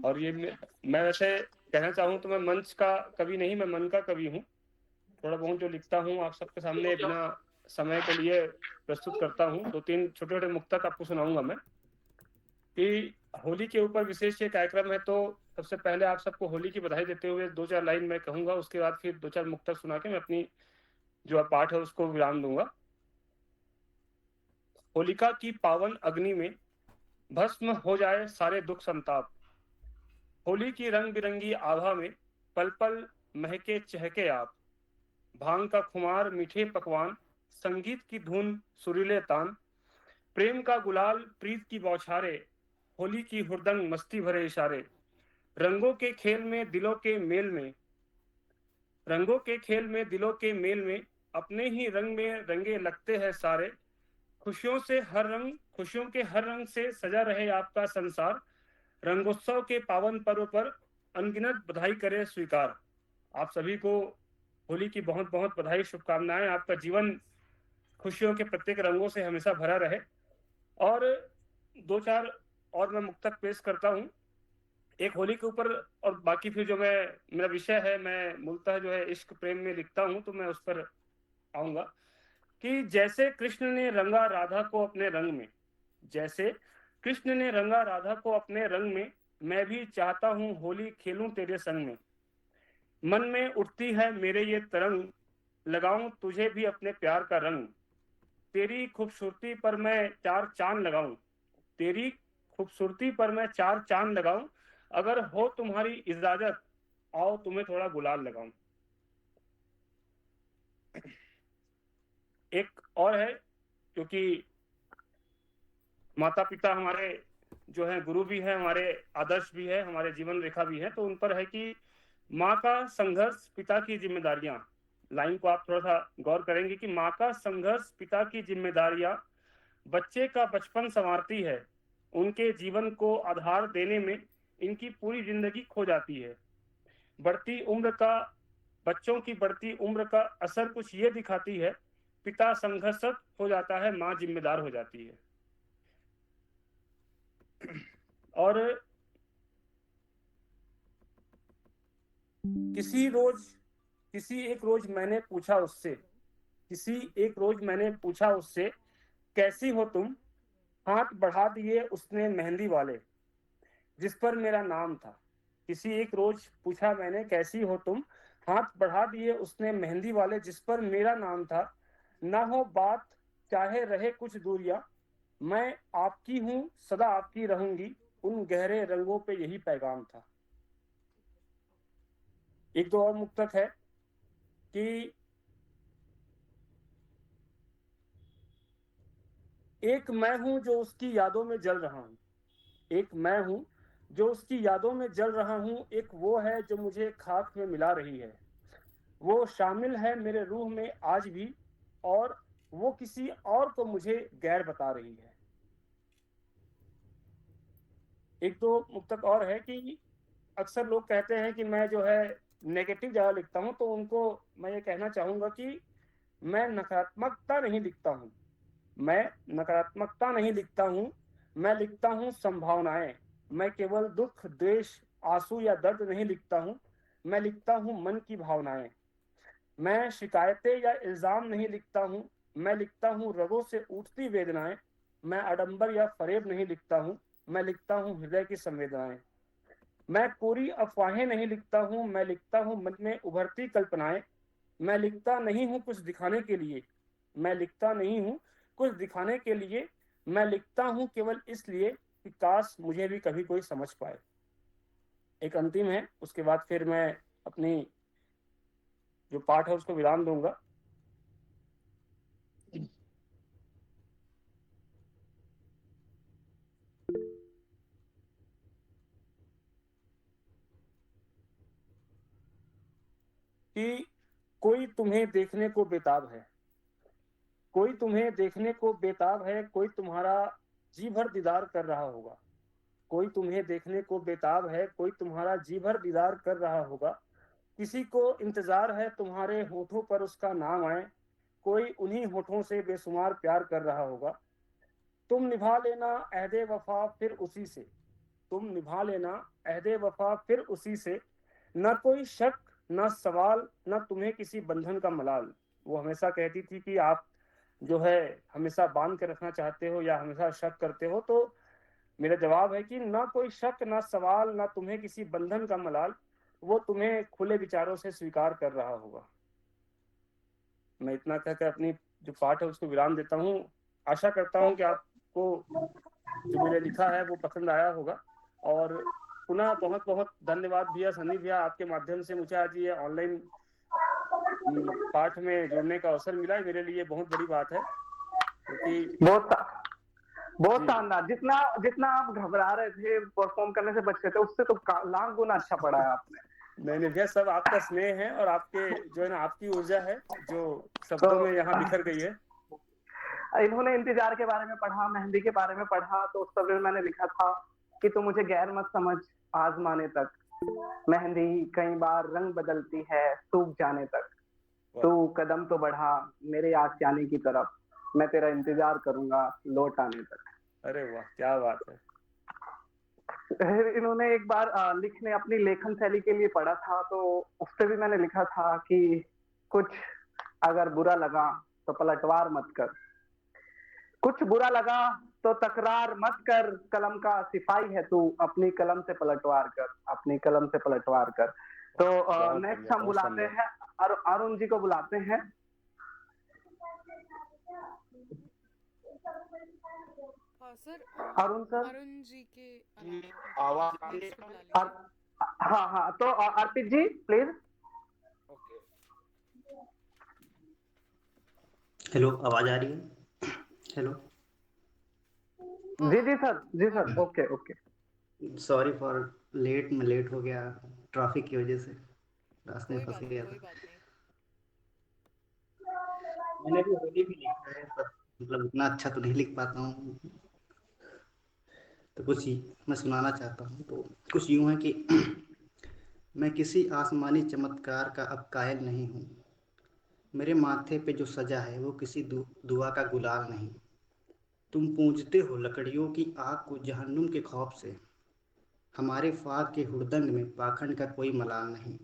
और ये मैं वैसे कहना चाहूँ तो मैं मंच का कवि नहीं, मैं मन का कवि हूँ। थोड़ा बहुत जो लिखता हूँ आप सबके सामने बिना समय के लिए प्रस्तुत करता हूँ। 2-3 छोटे छोटे मुक्तक आपको सुनाऊंगा मैं, कि होली के ऊपर विशेष ये कार्यक्रम है, तो सबसे पहले आप सबको होली की बधाई देते हुए 2-4 लाइन मैं कहूंगा, उसके बाद फिर 2-4 मुक्तक सुना के मैं अपनी जो पाठ है उसको विराम दूंगा। होलिका की पावन अग्नि में भस्म हो जाए सारे दुख संताप, होली की रंग बिरंगी आभा में पल पल महके चहके आप, भांग का खुमार मीठे पकवान, संगीत की धुन सुरीले तान, प्रेम का गुलाल प्रीत की बौछारे, होली की हुरदंग मस्ती भरे इशारे, रंगों के खेल में दिलों के मेल में, रंगों के खेल में दिलों के मेल में, अपने ही रंग में रंगे लगते हैं सारे, खुशियों से हर रंग, खुशियों के हर रंग से सजा रहे आपका संसार, रंगोत्सव के पावन पर्व पर अनगिनत बधाई करे स्वीकार। आप सभी को होली की बहुत बहुत बधाई, शुभकामनाएं। आपका जीवन खुशियों के प्रत्येक रंगों से हमेशा भरा रहे। और 2-4 और मैं मुक्तक पेश करता हूँ, एक होली के ऊपर, और बाकी फिर जो मेरा विषय है, मैं मूलतः जो है इश्क प्रेम में लिखता हूँ, तो मैं उस पर आऊंगा। कि जैसे कृष्ण ने रंगा राधा को अपने रंग में, जैसे कृष्ण ने रंगा राधा को अपने रंग में, मैं भी चाहता हूँ होली खेलूं तेरे संग में, मन में उठती है मेरे ये तरंग, लगाऊं तुझे भी अपने प्यार का रंग, तेरी खूबसूरती पर मैं 4 चांद लगाऊं, तेरी खूबसूरती पर मैं 4 चांद लगाऊं, अगर हो तुम्हारी इजाजत आओ तुम्हें थोड़ा गुलाल लगाऊं। एक और है, क्योंकि माता पिता हमारे जो है गुरु भी है, हमारे आदर्श भी है, हमारे जीवन रेखा भी है, तो उन पर है कि माँ का संघर्ष पिता की जिम्मेदारियां। लाइन को आप थोड़ा सा गौर करेंगे कि माँ का संघर्ष पिता की जिम्मेदारियां बच्चे का बचपन संवारती है, उनके जीवन को आधार देने में इनकी पूरी जिंदगी खो जाती है। बढ़ती उम्र का, बच्चों की बढ़ती उम्र का असर कुछ ये दिखाती है, पिता संघर्षरत हो जाता है, माँ जिम्मेदार हो जाती है। और किसी एक रोज मैंने पूछा उससे, कैसी हो तुम, हाथ बढ़ा दिए उसने मेहंदी वाले जिस पर मेरा नाम था। किसी एक रोज पूछा मैंने, कैसी हो तुम, हाथ बढ़ा दिए उसने मेहंदी वाले जिस पर मेरा नाम था, ना हो बात चाहे रहे कुछ दूरियां, मैं आपकी हूँ सदा आपकी रहूंगी, उन गहरे रंगों पे यही पैगाम था। एक दो और मुक्तक है कि एक मैं हूं जो उसकी यादों में जल रहा हूं, एक मैं हूं जो उसकी यादों में जल रहा हूं, एक वो है जो मुझे खाक में मिला रही है, वो शामिल है मेरे रूह में आज भी, और वो किसी और को मुझे गैर बता रही है। एक दो मुक्तक और है कि अक्सर लोग कहते हैं कि मैं जो है नेगेटिव ज़्यादा लिखता हूं, तो उनको मैं ये कहना चाहूंगा कि मैं नकारात्मकता नहीं लिखता हूं, मैं नकारात्मकता नहीं लिखता हूं, मैं लिखता हूं संभावनाएं। मैं केवल दुख, द्वेष, आंसू या दर्द नहीं लिखता हूं, मैं लिखता हूं मन की भावनाएं। मैं शिकायतें या इल्जाम नहीं लिखता हूं, मैं लिखता हूं रगों से उठती वेदनाएं। मैं आडंबर या फरेब नहीं लिखता हूं, मैं लिखता हूं हृदय की संवेदनाएं। मैं कोरी अफवाहें नहीं लिखता हूं, मैं लिखता हूं मन में उभरती कल्पनाएं। मैं लिखता नहीं हूं कुछ दिखाने के लिए, मैं लिखता नहीं हूं कुछ दिखाने के लिए, मैं लिखता हूं केवल इसलिए कि काश मुझे भी कभी कोई समझ पाए। एक अंतिम है, उसके बाद फिर मैं अपनी जो पाठ है उसको विराम दूंगा। कि कोई तुम्हें देखने को बेताब है, कोई तुम्हें देखने को बेताब है, कोई तुम्हारा जी भर दीदार कर रहा होगा, कोई तुम्हें देखने को बेताब है, कोई तुम्हारा जी भर दीदार कर रहा होगा। किसी को इंतजार है तुम्हारे होठों पर उसका नाम आए, कोई उन्हीं होठों से बेशुमार प्यार कर रहा होगा। तुम निभा लेना अहदे वफा फिर उसी से, तुम निभा लेना अहदे वफा फिर उसी से, न कोई शक न सवाल न तुम्हें किसी बंधन का मलाल। वो हमेशा कहती थी कि आप जो है हमेशा बांध के रखना चाहते हो या हमेशा शक करते हो, तो मेरा जवाब है कि ना कोई शक ना सवाल ना तुम्हें किसी बंधन का मलाल, वो तुम्हें खुले विचारों से स्वीकार कर रहा होगा। मैं इतना कहकर अपनी जो पाठ है उसको विराम देता हूँ। आशा करता हूँ कि आपको जो मैंने लिखा है वो पसंद आया होगा, और पुनः बहुत बहुत धन्यवाद भैया, सनी भैया, आपके माध्यम से मुझे आज ये ऑनलाइन पाठ में जुड़ने का अवसर मिला है, मेरे लिए बहुत बड़ी बात है, क्योंकि बहुत शानदार। जितना जितना आप घबरा रहे थे परफॉर्म करने से बच रहे थे, उससे तो लाख गुना अच्छा पढ़ा है आपने। नहीं भैया, सब आपका स्नेह है और आपके जो है ना आपकी ऊर्जा है जो शब्दों में यहाँ बिखर गई है। इन्होंने इंतजार के बारे में पढ़ा, मेहंदी के बारे में पढ़ा, तो उस पर मैंने लिखा था कि तू मुझे गैर मत समझ आजमाने तक, मेहंदी कई बार रंग बदलती है सूख जाने तक, तू कदम तो बढ़ा मेरे आशियाने की तरफ, मैं तेरा इंतजार करूंगा लौट आने तक। अरे वाह, क्या बात है। इन्होंने एक बार लिखने अपनी लेखन शैली के लिए पढ़ा था, तो उस पर भी मैंने लिखा था कि कुछ अगर बुरा लगा तो पलटवार मत कर, कुछ बुरा लगा तो तकरार मत कर, कलम का सिपाही है तू अपनी कलम से पलटवार कर, अपनी कलम से पलटवार कर। तो नेक्स्ट हम बुलाते हैं अरुण जी को बुलाते हैं। सर अरुण सर, अरुण जी के आवाज हाँ हाँ, तो अर्पित जी प्लीज। हेलो, आवाज आ रही है? हेलो, जी sir, okay okay. Sorry for late, मैं लेट हो गया ट्रैफिक की वजह से, रास्ते में फंस गया था। मैंने भी होली भी लिखा है, पर मतलब इतना अच्छा तो नहीं लिख पाता हूँ, तो कुछ मैं सुनाना चाहता हूँ। तो कुछ यूँ है कि मैं किसी आसमानी चमत्कार का अब कायल नहीं हूँ, मेरे माथे पे जो सजा है वो किसी दुआ का गुलाल नहीं। तुम पूजते हो लकड़ियों की आग को जहन्नुम के खौफ से, हमारे फाग के हुड़दंग में पाखंड का कोई मलाल नहीं।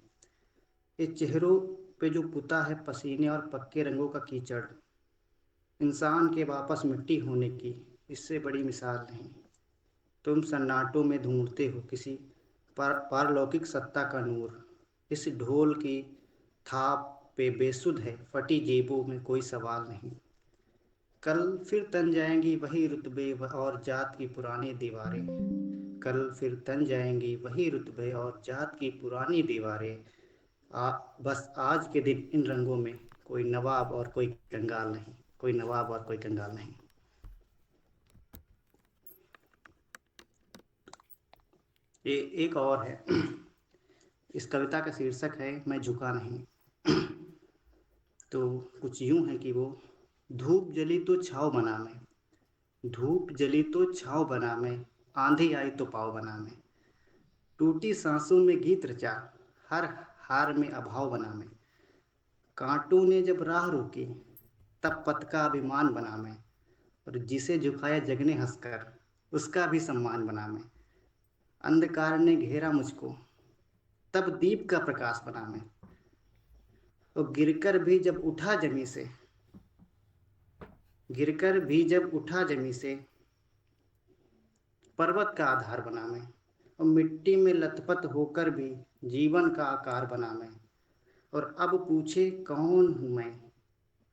ये चेहरों पे जो पुता है पसीने और पक्के रंगों का कीचड़, इंसान के वापस मिट्टी होने की इससे बड़ी मिसाल नहीं। तुम सन्नाटों में ढूंढते हो किसी पारलौकिक सत्ता का नूर, इस ढोल की थाप पे बेसुध है फटी जेबों में कोई सवाल नहीं। कल फिर तन जाएंगी वही रुतबे और जात की पुरानी दीवारें, कल फिर तन जाएंगी वही रुतबे और जात की पुरानी दीवारें। बस आज के दिन इन रंगों में कोई नवाब और कोई कंगाल नहीं, कोई नवाब और कोई कंगाल नहीं। एक और है। इस कविता का शीर्षक है मैं झुका नहीं। तो कुछ यूं है कि वो धूप जली तो छाँव बना मैं, धूप जली तो छाँव बना मैं, आंधी आई तो पाँव बना मैं, टूटी सांसों में गीत रचा, हर हार में अभाव बना मैं, कांटों ने जब राह रोकी तब पथ का अभिमान बना मैं, और जिसे झुकाया जग ने हंसकर उसका भी सम्मान बना मैं, अंधकार ने घेरा मुझको तब दीप का प्रकाश बना मैं, और गिरकर भी जब उठा जमी से, गिरकर भी जब उठा जमी से पर्वत का आधार बना मैं, और मिट्टी में लथपथ होकर भी जीवन का आकार बना मैं, और अब पूछे कौन हूँ मैं,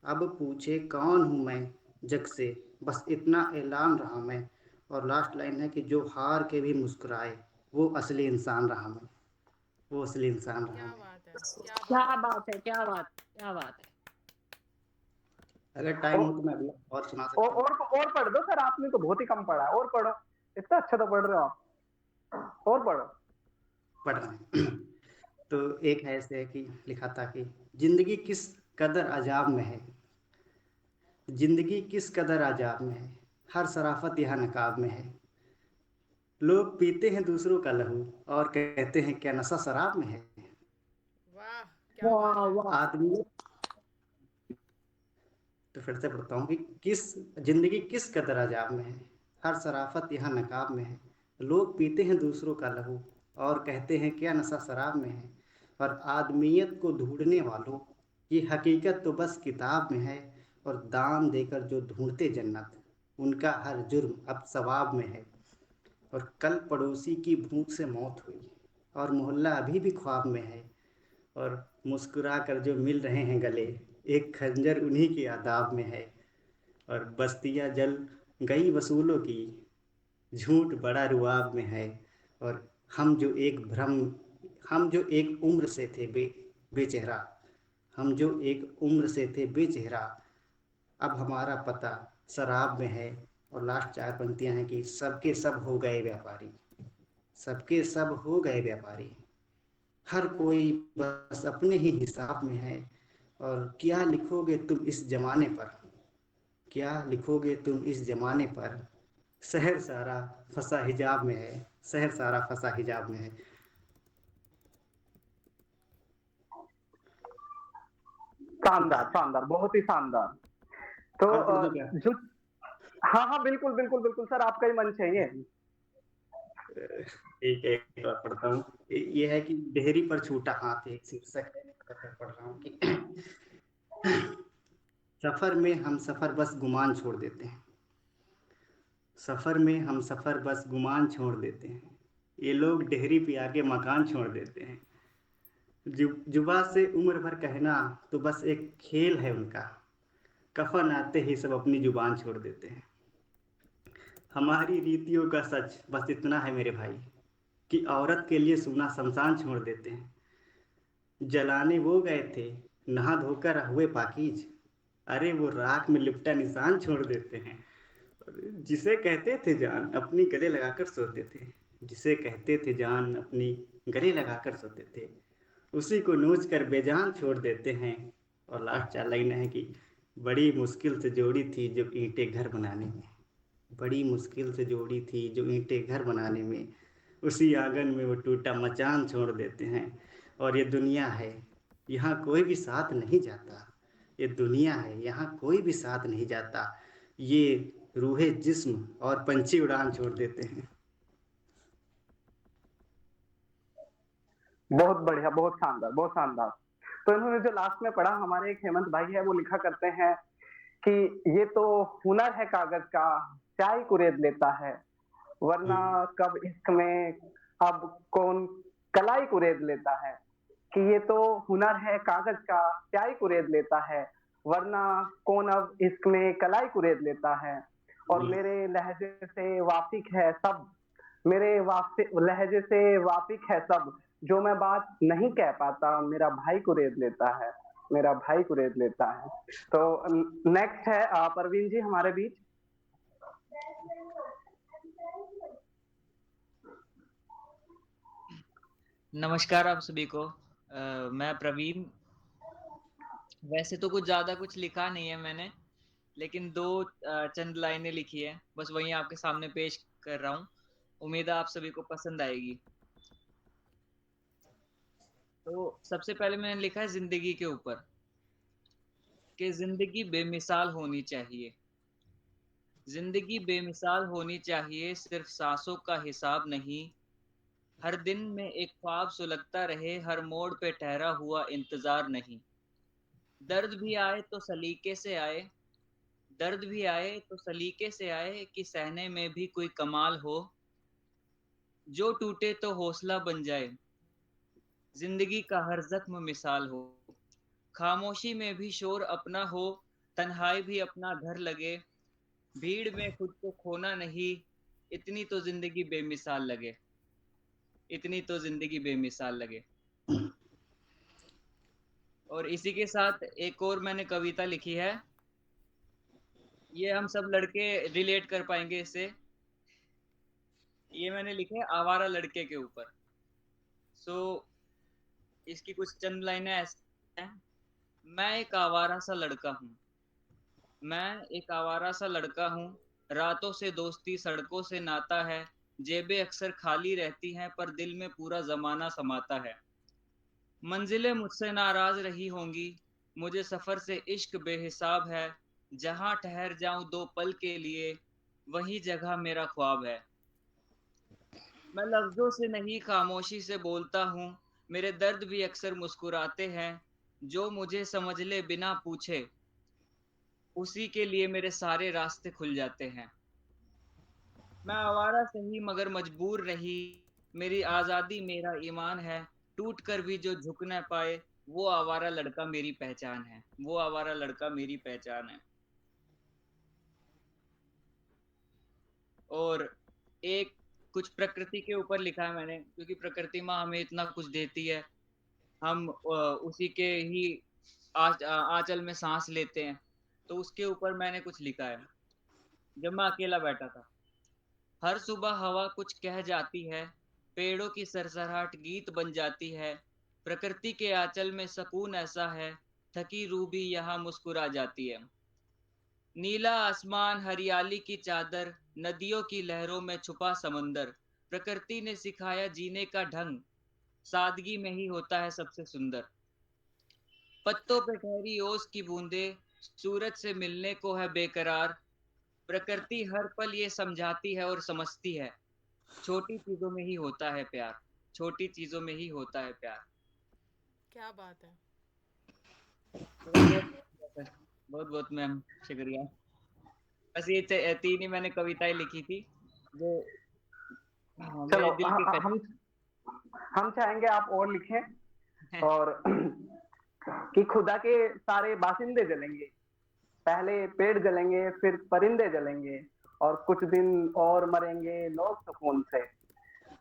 अब पूछे कौन हूँ मैं जग से, बस इतना ऐलान रहा मैं। और लास्ट लाइन है कि जो हार के भी मुस्कुराए वो असली इंसान रहा मैं, वो असली इंसान रहा क्या मैं। बात है, क्या क्या बात है। बात है, क्या बात, क्या बात है। अगर टाइम हो तो मैं अगला और सुना सकता हूँ। और पढ़ दो सर, आपने तो बहुत ही कम पढ़ा है, और पढ़ो, इतना अच्छा तो पढ़ रहे हो आप, और पढ़ो। पढ़ रहे हैं। तो एक है ऐसे कि लिखा था कि जिंदगी किस कदर अजाब में है, जिंदगी किस कदर अजाब में है, हर शराफत यहाँ नकाब में है, लोग पीते हैं दूसरों का लहू और कहते हैं क्या नशा शराब में है, वाह, क्या बात वाह है। वाह। आदमी। तो फिर से पढ़ता हूँ कि किस जिंदगी किस कदर अजाब में है, हर शराफत यहाँ नकाब में है, लोग पीते हैं दूसरों का लहू और कहते हैं क्या नशा शराब में है, और आदमियत को ढूंढने वालों की हकीकत तो बस किताब में है, और दाम देकर जो ढूंढते जन्नत उनका हर जुर्म अब सवाब में है, और कल पड़ोसी की भूख से मौत हुई और मोहल्ला अभी भी ख्वाब में है, और मुस्कुरा कर जो मिल रहे हैं गले एक खंजर उन्हीं के आदाब में है, और बस्तियां जल गई वसूलों की झूठ बड़ा रुआब में है, और हम जो एक भ्रम हम जो एक उम्र से थे बेचेहरा, हम जो एक उम्र से थे बेचेहरा अब हमारा पता शराब में है। और लास्ट 4 पंक्तियां हैं कि सबके सब हो गए व्यापारी, सबके सब हो गए व्यापारी, हर कोई बस अपने ही हिसाब में है, और क्या लिखोगे तुम इस जमाने पर, क्या लिखोगे तुम इस जमाने पर, शहर सारा फंसा हिजाब में है, शहर सारा फंसा हिजाब में है। शानदार शानदार, बहुत ही शानदार। तो और पढ़ दो क्या? जो हाँ हाँ बिल्कुल बिल्कुल बिल्कुल सर, आपका ही मन चाहिए। ठीक है, एक और पढ़ता हूँ। ये है कि डेहरी पर छूटा हाथ, एक शीर्षक है, पढ़ रहा हूँ कि सफर में हम सफर बस गुमान छोड़ देते हैं, सफर में हम सफर बस गुमान छोड़ देते हैं, ये लोग डेहरी पे आके मकान छोड़ देते हैं, जुबा से उम्र भर कहना तो बस एक खेल है उनका, कफन आते ही सब अपनी जुबान छोड़ देते हैं, हमारी रीतियों का सच बस इतना है मेरे भाई कि औरत के लिए सूना शमशान छोड़ देते हैं, जलाने वो गए थे नहा धोकर हुए पाकीज, अरे वो राख में लिपटा निशान छोड़ देते हैं, जिसे कहते थे जान अपनी गले लगाकर सोते थे, जिसे कहते थे जान अपनी गले लगाकर सोते थे, उसी को नोच कर बेजान छोड़ देते हैं। और लास्ट 4 लाइन है कि बड़ी मुश्किल से जोड़ी थी जो ईंटें घर बनाने में, बड़ी मुश्किल से जोड़ी थी जो ईंटें घर बनाने में, उसी आंगन में वो टूटा मचान छोड़ देते हैं। और ये दुनिया है यहाँ कोई भी साथ नहीं जाता, ये दुनिया है यहाँ कोई भी साथ नहीं जाता, ये रूहे जिस्म और पंछी उड़ान छोड़ देते हैं। बहुत बढ़िया, बहुत शानदार, बहुत शानदार। तो इन्होंने जो लास्ट में पढ़ा, हमारे एक हेमंत भाई है, वो लिखा करते हैं कि ये तो हुनर है कागज का, स्याही कुरेद लेता है, वरना कब इश्क में अब कौन कलाई कुरेद लेता है, कि ये तो हुनर है कागज का, स्याही कुरेद लेता है, वरना कौन अब इश्क में कलाई कुरेद लेता है, और मेरे लहजे से वाफिक है सब, मेरे लहजे से वाफिक है सब, जो मैं बात नहीं कह पाता मेरा भाई कुरेद लेता है, मेरा भाई कुरेद लेता है। तो नेक्स्ट है परवीन जी हमारे बीच। नमस्कार आप सभी को। मैं प्रवीण। वैसे तो कुछ ज़्यादा कुछ लिखा नहीं है मैंने, लेकिन दो चंद लाइनें लिखी है, बस वही आपके सामने पेश कर रहा हूँ। उम्मीद है आप सभी को पसंद आएगी। तो सबसे पहले मैंने लिखा है जिंदगी के ऊपर, कि जिंदगी बेमिसाल होनी चाहिए। जिंदगी बेमिसाल होनी चाहिए, सिर्फ सांसों का हिसाब नहीं। हर दिन में एक ख्वाब सुलगता रहे, हर मोड़ पे ठहरा हुआ इंतजार नहीं। दर्द भी आए तो सलीके से आए, दर्द भी आए तो सलीके से आए, कि सहने में भी कोई कमाल हो। जो टूटे तो हौसला बन जाए, जिंदगी का हर जख्म मिसाल हो। खामोशी में भी शोर अपना हो, तन्हाई भी अपना घर लगे। भीड़ में खुद को खोना नहीं, इतनी तो जिंदगी बेमिसाल लगे। इतनी तो जिंदगी बेमिसाल लगे। और इसी के साथ एक और मैंने कविता लिखी है, ये हम सब लड़के रिलेट कर पाएंगे इससे। ये मैंने लिखे है आवारा लड़के के ऊपर। सो इसकी कुछ चंद लाइनें ऐसी हैं। मैं एक आवारा सा लड़का हूँ, मैं एक आवारा सा लड़का हूँ। रातों से दोस्ती, सड़कों से नाता है। जेबें अक्सर खाली रहती हैं, पर दिल में पूरा जमाना समाता है। मंजिलें मुझसे नाराज रही होंगी, मुझे सफर से इश्क बेहिसाब है। जहां ठहर जाऊं दो पल के लिए, वही जगह मेरा ख्वाब है। मैं लफ्जों से नहीं खामोशी से बोलता हूँ, मेरे दर्द भी अक्सर मुस्कुराते हैं। जो मुझे समझ ले बिना पूछे, उसी के लिए मेरे सारे रास्ते खुल जाते हैं। मैं आवारा सही मगर मजबूर नहीं, मेरी आज़ादी मेरा ईमान है। टूट कर भी जो झुक न पाए, वो आवारा लड़का मेरी पहचान है। वो आवारा लड़का मेरी पहचान है। और एक कुछ प्रकृति के ऊपर लिखा है मैंने, क्योंकि प्रकृति माँ हमें इतना कुछ देती है, हम उसी के ही आंचल में सांस लेते हैं। तो उसके ऊपर मैंने कुछ लिखा है। जब मैं अकेला बैठा था, हर सुबह हवा कुछ कह जाती है, पेड़ों की सरसराहट गीत बन जाती है। प्रकृति के आंचल में सुकून ऐसा है, थकी रूह भी यहाँ मुस्कुरा जाती है। नीला आसमान, हरियाली की चादर, नदियों की लहरों में छुपा समंदर। प्रकृति ने सिखाया जीने का ढंग, सादगी में ही होता है सबसे सुंदर। पत्तों पे ठहरी ओस की बूंदें, सूरज से मिलने को है बेकरार। प्रकृति हर पल ये समझाती है और समझती है, छोटी चीजों में ही होता है प्यार। छोटी चीजों में ही होता है प्यार। क्या बात है। बहुत बहुत मैम शुक्रिया। बस ये तीन ही मैंने कविताएं लिखी थी जो चलो मेरे दिल के करीब। हम चाहेंगे आप और लिखें, और कि खुदा के सारे बासिंदे जलेंगे। पहले पेड़ जलेंगे, फिर परिंदे जलेंगे, और कुछ दिन और मरेंगे लोग सुकून से।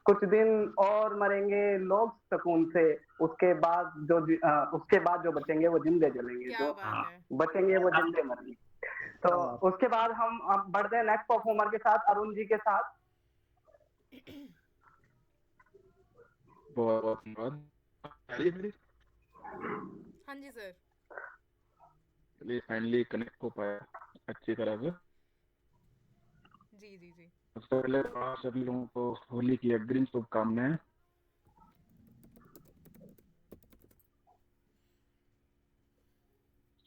कुछ दिन और मरेंगे लोग सुकून से, उसके बाद जो बचेंगे वो जिंदे जलेंगे। क्या जो बात है। बचेंगे वो जिंदे मरेंगे। तो उसके बाद हम अब बढ़ते हैं नेक्स्ट परफॉर्मर के साथ, अरुण जी के साथ। बहुत बहुत धन्यवाद। आ रही है मेरी? हाँ जी सर। चलिए फाइनली कनेक्ट हो पाया अच्छी तरह से। जी जी जी। सबसे पहले तो आप सभी लोगों को होली की अग्रिम शुभकामनाएं।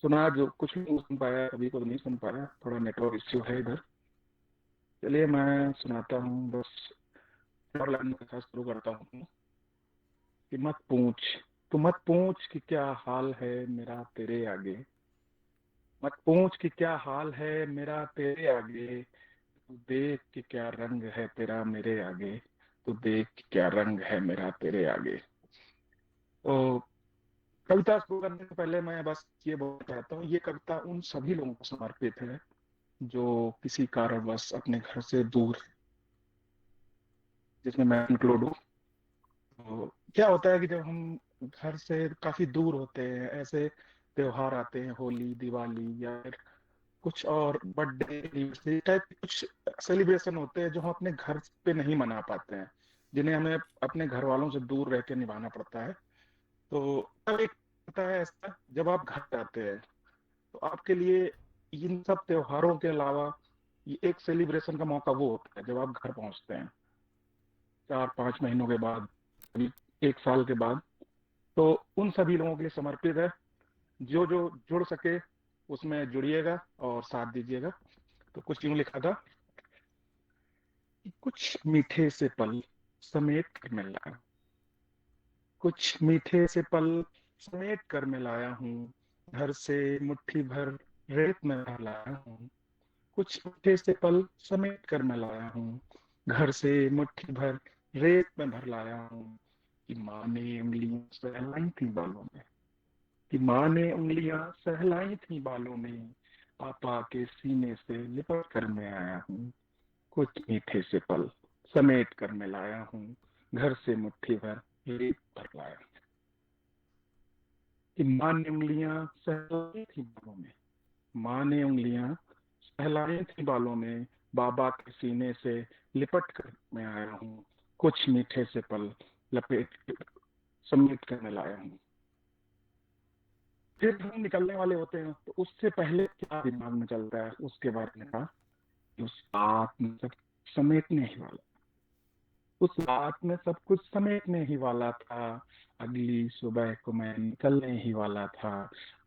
सुना जो कुछ लोग सुन पाया, अभी को नहीं सुन पाया, थोड़ा नेटवर्क इश्यू है इधर। चलिए मैं सुनाता हूँ, बस और लाइन के साथ शुरू करता हूँ। कि मत पूछ, तू मत पूछ कि क्या हाल है मेरा तेरे आगे। मत पूछ कि क्या हाल है मेरा तेरे आगे। तू देख कि क्या रंग है तेरा मेरे आगे। तू देख कि क्या रंग है मेरा तेरे आगे। तो कविता शुरू करने से पहले मैं बस ये बोलना चाहता हूँ, ये कविता उन सभी लोगों को समर्पित है जो किसी कारणवश अपने घर से दूर, जिसमें मैं इंक्लूड हूँ। तो क्या होता है कि जब हम घर से काफी दूर होते हैं, ऐसे त्योहार आते हैं, होली, दिवाली या फिर कुछ और बर्थडे, एनिवर्सरी टाइप कुछ सेलिब्रेशन होते हैं जो हम अपने घर पे नहीं मना पाते हैं। जिन्हें हमें अपने घर वालों से दूर रह के निभाना पड़ता है। तो तब एक होता है ऐसा, जब आप घर जाते हैं तो आपके लिए इन सब त्योहारों के अलावा ये एक सेलिब्रेशन का मौका वो होता है जब आप घर पहुंचते हैं 4-5 महीनों के बाद, कभी 1 साल के बाद। तो उन सभी लोगों के लिए समर्पित है। जो जो जुड़ सके उसमें जुड़िएगा और साथ दीजिएगा। तो कुछ यूं लिखा था कि कुछ मीठे से पल समेट कर मैं लाया, कुछ मीठे से पल समेट कर मैं लाया हूँ, घर से मुट्ठी भर रेत में भर लाया हूँ। कुछ मीठे से पल समेट कर मैं लाया हूँ, घर से मुट्ठी भर रेत में भर लाया हूँ। कि माँ ने उंगलियां सहलाई थी बालों में, कि माँ ने उंगलियां सहलाई थी बालों में, पापा के सीने से लिपट कर मैं आया हूँ। कुछ मीठे से पल समेट कर मैं लाया हूँ, घर से मुट्ठी भर रेत भर लाया हूँ। कि माँ ने उंगलियां सहलाई थी बालों में, माँ ने उंगलियां सहलाई थी बालों में, बाबा के सीने से लिपट कर मैं आया हूँ। कुछ मीठे से पल लपेट समेट कर मैं लाया हूँ। फिर हम निकलने वाले होते हैं तो उससे पहले क्या दिमाग में चलता है उसके बारे में कहा, उस रात में सब समेटने ही वाला, उस रात में सब कुछ समेटने ही वाला था। अगली सुबह को मैं निकलने ही वाला था,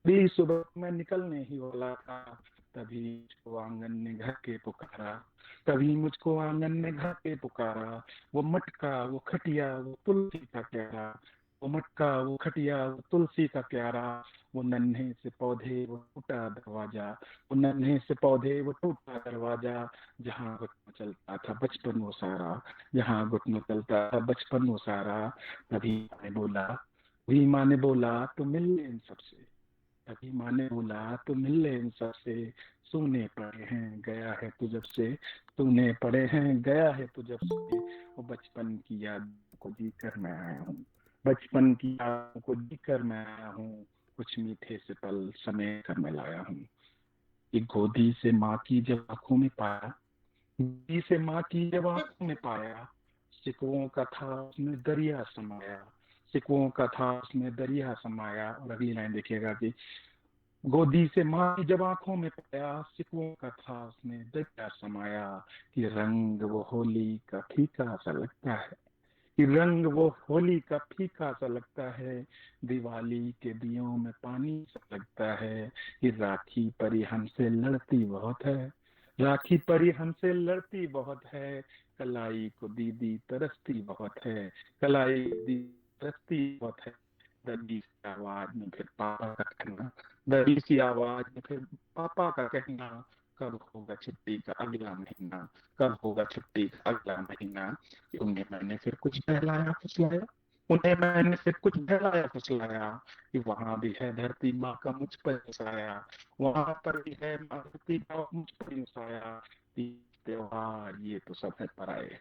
अगली सुबह को मैं निकलने ही वाला था। तभी मुझको आंगन ने घर के पुकारा, तभी मुझको आंगन ने घर के पुकारा। वो मटका वो खटिया वो तुलसी का क्यारा, वो मटका वो खटिया वो तुलसी का क्यारा। वो नन्हे से पौधे वो टूटा दरवाजा, वो नन्हे से पौधे वो टूटा दरवाजा। जहाँ घुटना चलता था बचपन वो सारा, जहाँ घुटना चलता था बचपन वो सारा। तभी माँ ने बोला तो मिल ले इन सबसे, तभी माँ ने बोला तो मिल ले इन सबसे। सूने पड़े हैं गया है तू जब से, तूने पड़े हैं गया है तू जब से। वो बचपन की याद को जी कर मैं आया हूँ, बचपन की याद को जी कर मैं आया हूँ। कुछ मीठे से पल समेट कर मैं लाया हूँ। एक गोदी से माँ की जब आंखों में पाया, गोदी से माँ की जब आंखों में पाया, सिकवों का था उसमें दरिया समाया, सिकवों का था उसमें दरिया समाया। और अगली लाइन देखिएगा कि गोदी से माँ की जब आंखों में पाया, सिकवों का था उसमें दरिया समाया। कि रंग वो होली का फीका सा लगता है, कि रंग वो होली का फीका सा लगता है। दिवाली के दियों में पानी सा लगता है। कि राखी परी हमसे लड़ती बहुत है, राखी परी हमसे लड़ती बहुत है। कलाई को दीदी तरसती बहुत है, कलाई दीदी तरसती बहुत है। दर्दी सी आवाज में फिर पापा का कहना, दर्दी सी आवाज में फिर पापा का कहना। कब होगा छुट्टी का अगला महीना, कब होगा छुट्टी का अगला महीना। उन्हें मैंने फिर कुछ बहलाया फुसलाया, उन्हें मैंने फिर कुछ बहलाया फुसलाया। कि वहां भी है धरती माँ का मुझ पर साया, वहां पर भी है धरती माँ मुझ पर साया। तीज त्योहार ये तो सब है पराए,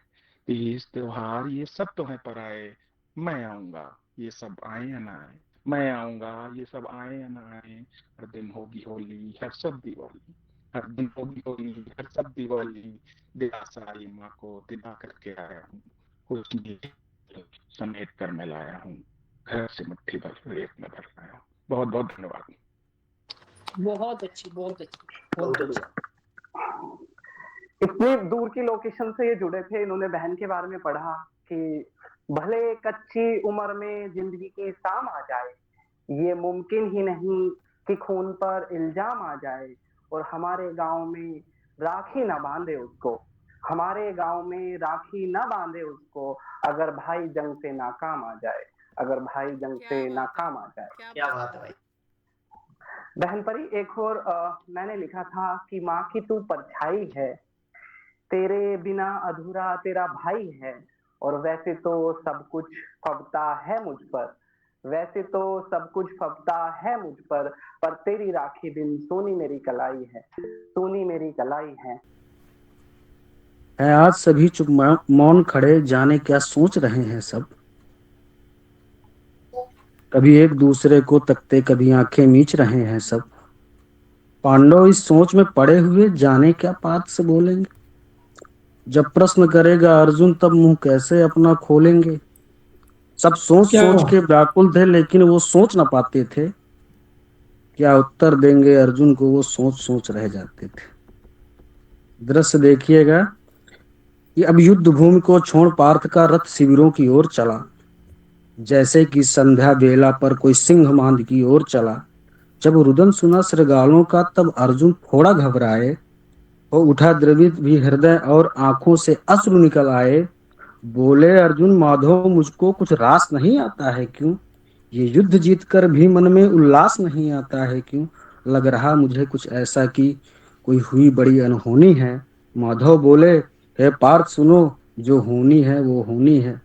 तीज त्योहार ये सब तो है पराए। मैं आऊंगा ये सब आए या ना आए, मैं आऊंगा ये सब आए या ना आए। हर दिन होगी होली हर सब दिवाली, हर दिन होगी होली हर सब दिवाली। दिला सारी माँ को दिला करके आया हूँ, कुछ मीठे समेट कर मैं लाया हूँ, घर से मुट्ठी भर रेत में भर लाया हूँ। बहुत बहुत धन्यवाद। बहुत अच्छी, बहुत अच्छी, बहुत अच्छी। इतनी दूर की लोकेशन से ये जुड़े थे, इन्होंने बहन के बारे में पढ़ा कि भले कच्ची उम्र में जिंदगी की शाम आ जाए, ये मुमकिन ही नहीं कि खून पर इल्जाम आ जाए। और हमारे गांव में राखी ना बांधे उसको, हमारे गांव में राखी ना बांधे उसको, अगर भाई जंग से नाकाम आ जाए, अगर भाई जंग से नाकाम आ जाए। क्या बात है भाई। बहन परी, एक और मैंने लिखा था कि माँ की तू परछाई है, तेरे बिना अधूरा तेरा भाई है। और वैसे तो सब कुछ फबता है मुझ पर, वैसे तो सब कुछ फबता है मुझ पर तेरी राखी बिन सोनी मेरी कलाई है, सोनी मेरी कलाई है। आज सभी चुप मौन खड़े, जाने क्या सोच रहे हैं सब। कभी एक दूसरे को तकते, कभी आंखें मीच रहे हैं सब। पांडव इस सोच में पड़े हुए, जाने क्या बात से बोलेंगे। जब प्रश्न करेगा अर्जुन तब मुंह कैसे अपना खोलेंगे। सब सोच क्या सोच के व्याकुल थे लेकिन वो सोच ना पाते थे। क्या उत्तर देंगे अर्जुन को, वो सोच सोच रह जाते थे। दृश्य देखिएगा कि अब युद्ध भूमि को छोड़ पार्थ का रथ शिविरों की ओर चला। जैसे कि संध्या बेला पर कोई सिंह मांद की ओर चला। जब रुदन सुना श्रृगालों का तब अर्जुन थोड़ा घबराए। वो उठा द्रवित भी हृदय और आंखों से अश्रु निकल आए। बोले अर्जुन माधव मुझको कुछ रास नहीं आता है क्यों। ये युद्ध जीत कर भी मन में उल्लास नहीं आता है क्यों। लग रहा मुझे कुछ ऐसा कि कोई हुई बड़ी अनहोनी है। माधव बोले हे पार्थ सुनो, जो होनी है वो होनी है।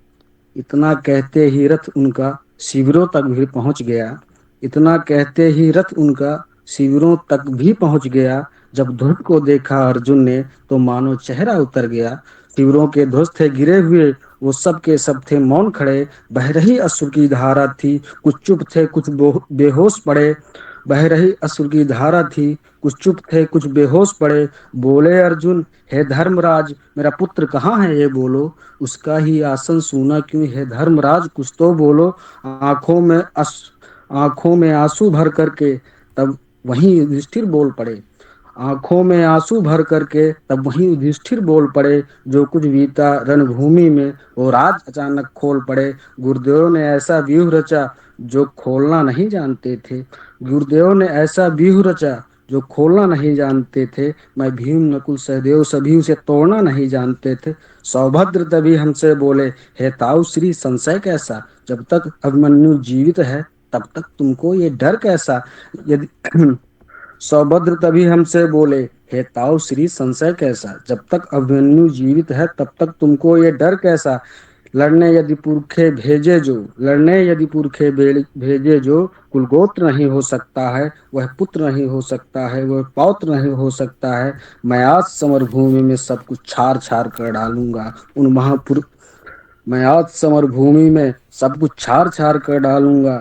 इतना कहते ही रथ उनका शिविरों तक भी पहुंच गया। इतना कहते ही रथ उनका शिविरों तक भी पहुंच गया। जब ध्रुव को देखा अर्जुन ने तो मानो चेहरा उतर गया। शिविरों के ध्वज थे गिरे हुए, वो सब के सब थे मौन खड़े। बह रही अश्रु की धारा थी, कुछ चुप थे कुछ बेहोश पड़े। बह रही अश्रु की धारा थी, कुछ चुप थे कुछ बेहोश पड़े। बोले अर्जुन हे धर्मराज मेरा पुत्र कहाँ है ये बोलो। उसका ही आसन सूना क्यों है धर्मराज कुछ तो बोलो। आंखों में आंसू भर करके तब वहीं युधिष्ठिर बोल पड़े। आंखों में आंसू भर करके तब वहीं युधिष्ठिर बोल पड़े। जो कुछ बीता रणभूमि में वो राज अचानक खोल पड़े। गुरुदेव ने ऐसा व्यूह रचा जो खोलना नहीं जानते थे। गुरुदेव ने ऐसा व्यूह रचा जो खोलना नहीं जानते थे। मैं भीम नकुल सहदेव सभी उसे तोड़ना नहीं जानते थे। सौभद्र तभी हमसे बोले हे ताऊ श्री संशय कैसा। जब तक अभिमन्यु जीवित है तब तक तुमको ये डर कैसा। यदि सौभद्र तभी हमसे बोले हे ताऊ श्री संशय कैसा। जब तक अभिमन्यु जीवित है तब तक तुमको ये डर कैसा। लड़ने यदि पुरखे भेजे जो, लड़ने यदि पुरखे भेजे जो। कुलगोत्र नहीं हो सकता है वह पुत्र नहीं हो सकता है, वह पौत्र नहीं हो सकता है। मैं आज समर भूमि में सब कुछ छार छार कर डालूंगा उन महापुरुष। मैं आज समर भूमि में सब कुछ छार छार कर डालूंगा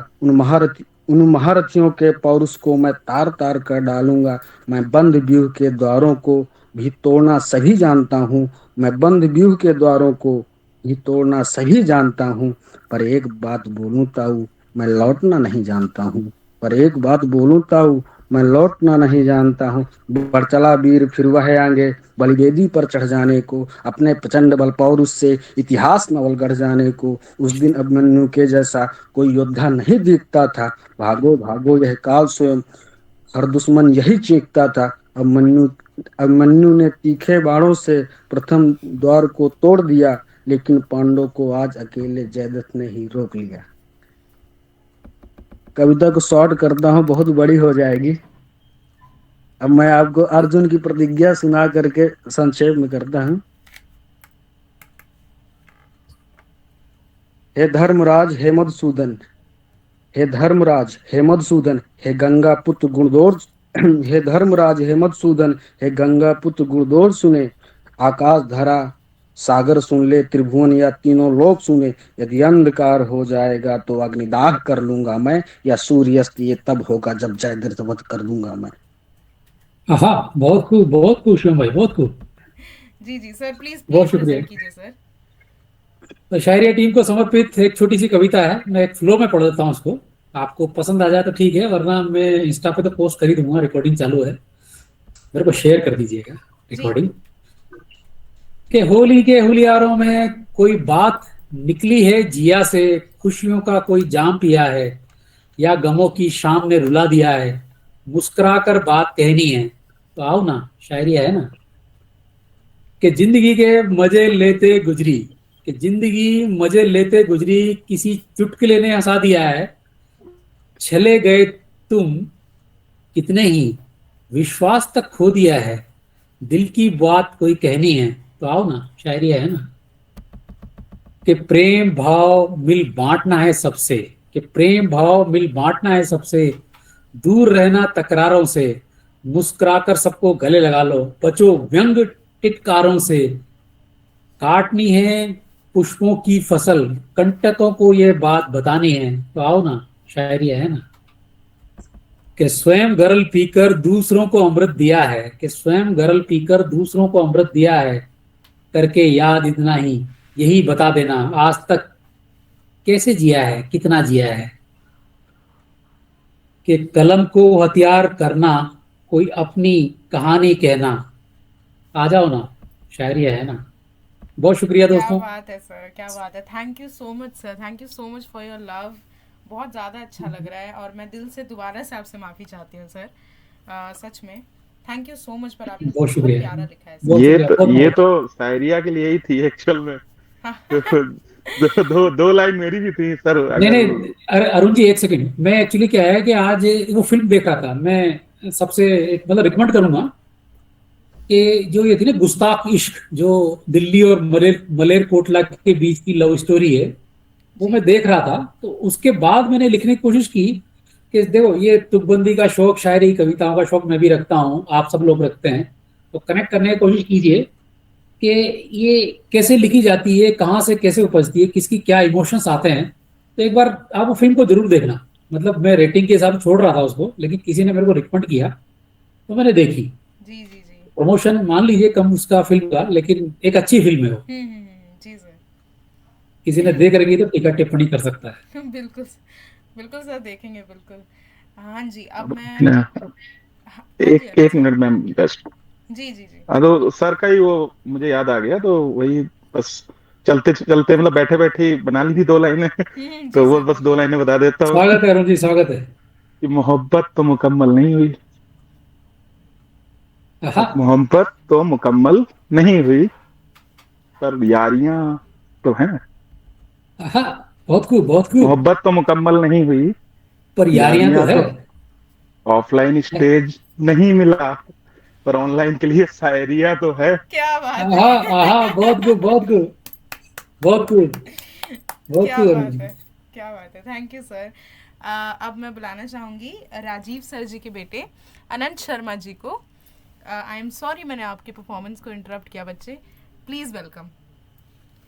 उन महारथियों के पौरुष को मैं तार तार कर डालूंगा। मैं बंद व्यूह के द्वारों को भी तोड़ना सभी जानता हूँ। मैं बंद व्यूह के द्वारों को भी तोड़ना सभी जानता हूँ। पर एक बात बोलूं ताऊ मैं लौटना नहीं जानता हूँ। पर एक बात बोलूं ताऊ मैं लौटना नहीं जानता हूँ। बढ़ चला वीर फिर वह आगे बलिवेदी पर चढ़ जाने को। अपने प्रचंड बल पौरुष से इतिहास नवल गढ़ जाने को। उस दिन अभिमन्यु के जैसा कोई योद्धा नहीं दिखता था। भागो भागो यह काल स्वयं, हर दुश्मन यही चीखता था। अभिमन्यु ने तीखे बाणों से प्रथम द्वार को तोड़ दिया, लेकिन पांडवों को आज अकेले जयद्रथ ने ही रोक लिया। कविता को शॉर्ट करता हूँ, बहुत बड़ी हो जाएगी। अब मैं आपको अर्जुन की प्रतिज्ञा सुना करके संक्षेप में करता हूँ। हे धर्मराज हे मधुसूदन, हे धर्मराज हे मधुसूदन, हे गंगा पुत्र गुणदोर। हे धर्मराज हे मधुसूदन, हे गंगा पुत्र गुणदोर सुने। आकाश धरा सागर सुन ले, त्रिभुवन या तीनों लोक सुने। यदि अंधकार हो जाएगा तो अग्निदाह कर लूंगा मैं, या सूर्यास्त ये तब होगा जब जयद्रथ वध कर दूंगा मैं। हाँ, बहुत खूब शिवम भाई, बहुत खूब। जी जी सर, प्लीज बहुत शुक्रिया। कीजिए सर। तो शायरिया टीम को समर्पित एक छोटी सी कविता है, मैं एक फ्लो में पढ़ देता हूँ उसको। आपको पसंद आ जाए तो ठीक है, वरना मैं इंस्टा पे तो पोस्ट कर ही दूंगा। रिकॉर्डिंग चालू है, मेरे को शेयर कर दीजिएगा रिकॉर्डिंग। के होली के होलियारों में कोई बात निकली है जिया से। खुशियों का कोई जाम पिया है, या गमों की शाम ने रुला दिया है। मुस्कुरा कर बात कहनी है, तो आओ ना, शायरी है ना। कि जिंदगी के मजे लेते गुजरी, कि जिंदगी मजे लेते गुजरी। किसी चुटकुले ने हंसा दिया है। चले गए तुम कितने ही, विश्वास तक खो दिया है। दिल की बात कोई कहनी है, तो आओ ना, शायरी है ना। कि प्रेम भाव मिल बांटना है सबसे, कि प्रेम भाव मिल बांटना है सबसे। दूर रहना तकरारों से, मुस्कुराकर सबको गले लगा लो। बचो व्यंग टिटकारों से, काटनी है पुष्पों की फसल। कंटकों को ये बात बतानी है, तो आओ ना, शायरी है ना। कि स्वयं गरल पीकर दूसरों को अमृत दिया है, कि स्वयं गरल पीकर दूसरों को अमृत दिया है। करके याद इतना ही, यही बता देना आज तक कैसे जिया है, कितना जिया है। कि कलम को हथियार करना, कोई अपनी कहानी कहना। आ जाओ ना, शायरी है ना। बहुत शुक्रिया क्या दोस्तों। बात है सर, क्या बात है। Thank you so much sir, thank you so much for your love. बहुत ज़्यादा अच्छा लग रहा है और मैं दिल से दोबारा से आपसे माफ़ी चाहती हूँ सर, सच में थैंक यू सो मच। पर आपने बहुत बहुत शुक्रिया, प्यारा लिखा है बहुत सर। ये शुक्रिया, तो बहुत ये बहुत। तो शायरिया के लिए ही थी एक्चुअल में। दो लाइन मेरी भी थी सर, नहीं अगर नहीं, अरे अरुण जी एक सेकंड, मैं एक्चुअली क्या है कि आज वो फिल्म देख रहा था। मैं सबसे मतलब रिकमेंड करूंगा कि जो ये थी ना गुस्ताख इश्क, जो दिल्ली और मलेरकोटला के बीच की लव स्टोरी है, वो जी मैं देख रहा था। तो उसके बाद मैंने लिखने की कोशिश की कि देखो ये तुकबंदी का शौक, शायरी कविताओं का शौक मैं भी रखता हूँ, आप सब लोग रखते हैं। तो कनेक्ट करने की कोशिश कीजिए कि ये कैसे लिखी जाती है, कहाँ से कैसे उपजती है, किसकी क्या इमोशंस आते हैं। तो एक बार आप वो फिल्म को जरूर देखना। मतलब मैं रेटिंग के हिसाब से छोड़ रहा था उसको, लेकिन किसी ने मेरे को रिकमेंड किया तो मैंने देखी। जी जी जी। प्रमोशन मान लीजिए कम उसका फिल्म का, लेकिन एक अच्छी फिल्म है वो। जी सर। किसी ने देख रखी तो टीका टिप्पणी कर सकता है। बिल्कुल बिल्कुल सर, देखेंगे बिल्कुल। हाँ जी, अब मैं हाँ जी एक अरुण एक सर। Minute ma'am best. जी जी जी। हाँ तो सर का ही वो मुझे याद आ गया, तो वही बस चलते चलते मतलब बैठे बैठे ही बना ली थी 2 लाइनें। जी तो वो सर बस 2 लाइनें बता देता हूँ स्वागत है अरुण जी, स्वागत है। कि मोहब्बत तो मुकम्मल नहीं हुई, हाँ मोहब्बत तो मुकम्मल नहीं हुई, पर यारियां तो हैं। हाँ, बहुत खूब, बहुत खूब। मोहब्बत तो मुकम्मल नहीं हुई, पर यारियां तो यारियां है। तो ऑफलाइन स्टेज नहीं मिला, पर ऑनलाइन के लिए शायरिया तो है। क्या बात हाँ है। हाँ, बहुत खूब, बहुत खूब, बहुत खूब, बहुत क्या खूब अरुण बात जी। है, क्या बात है। Thank you sir. अब मैं बुलाना चाहूँगी राजीव सर जी के बेटे अनंत शर्मा जी को। आई एम सॉरी मैंने आपके परफॉर्मेंस को इंटरप्ट किया बच्चे, प्लीज़ वेलकम।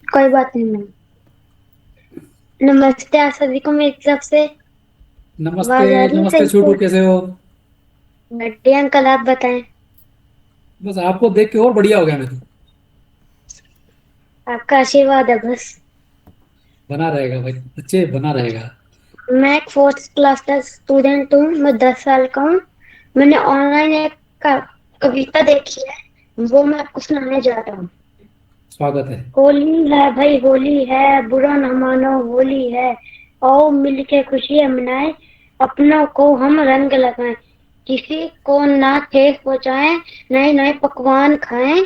कोई बात नहीं मैम। नमस्ते आप सभी को मेरी तरफ से। नमस्ते, आवाज आ रही है नमस्ते सही छोटू, से? कैसे हो? बढ़िया अंकल, आप बताएं। बस आपको देख के और बढ़िया हो गया मैं तो। आपका आशीर्वाद है बस। बना रहेगा भाई, बच्चे बना रहेगा। मैं एक 4th क्लास का स्टूडेंट हूँ, मैं 10 साल का हूँ। मैंने ऑनलाइन एक कविता देखी है, वो मैं आपको सुनाने जा रहा हूँ। स्वागत है। होली है भाई होली है, बुरा न मानो होली है। आओ मिलके खुशियाँ मनाएं, अपनों को हम रंग लगाएं। किसी को ना ठेस पहुँचाएं, नए नए पकवान खाएं।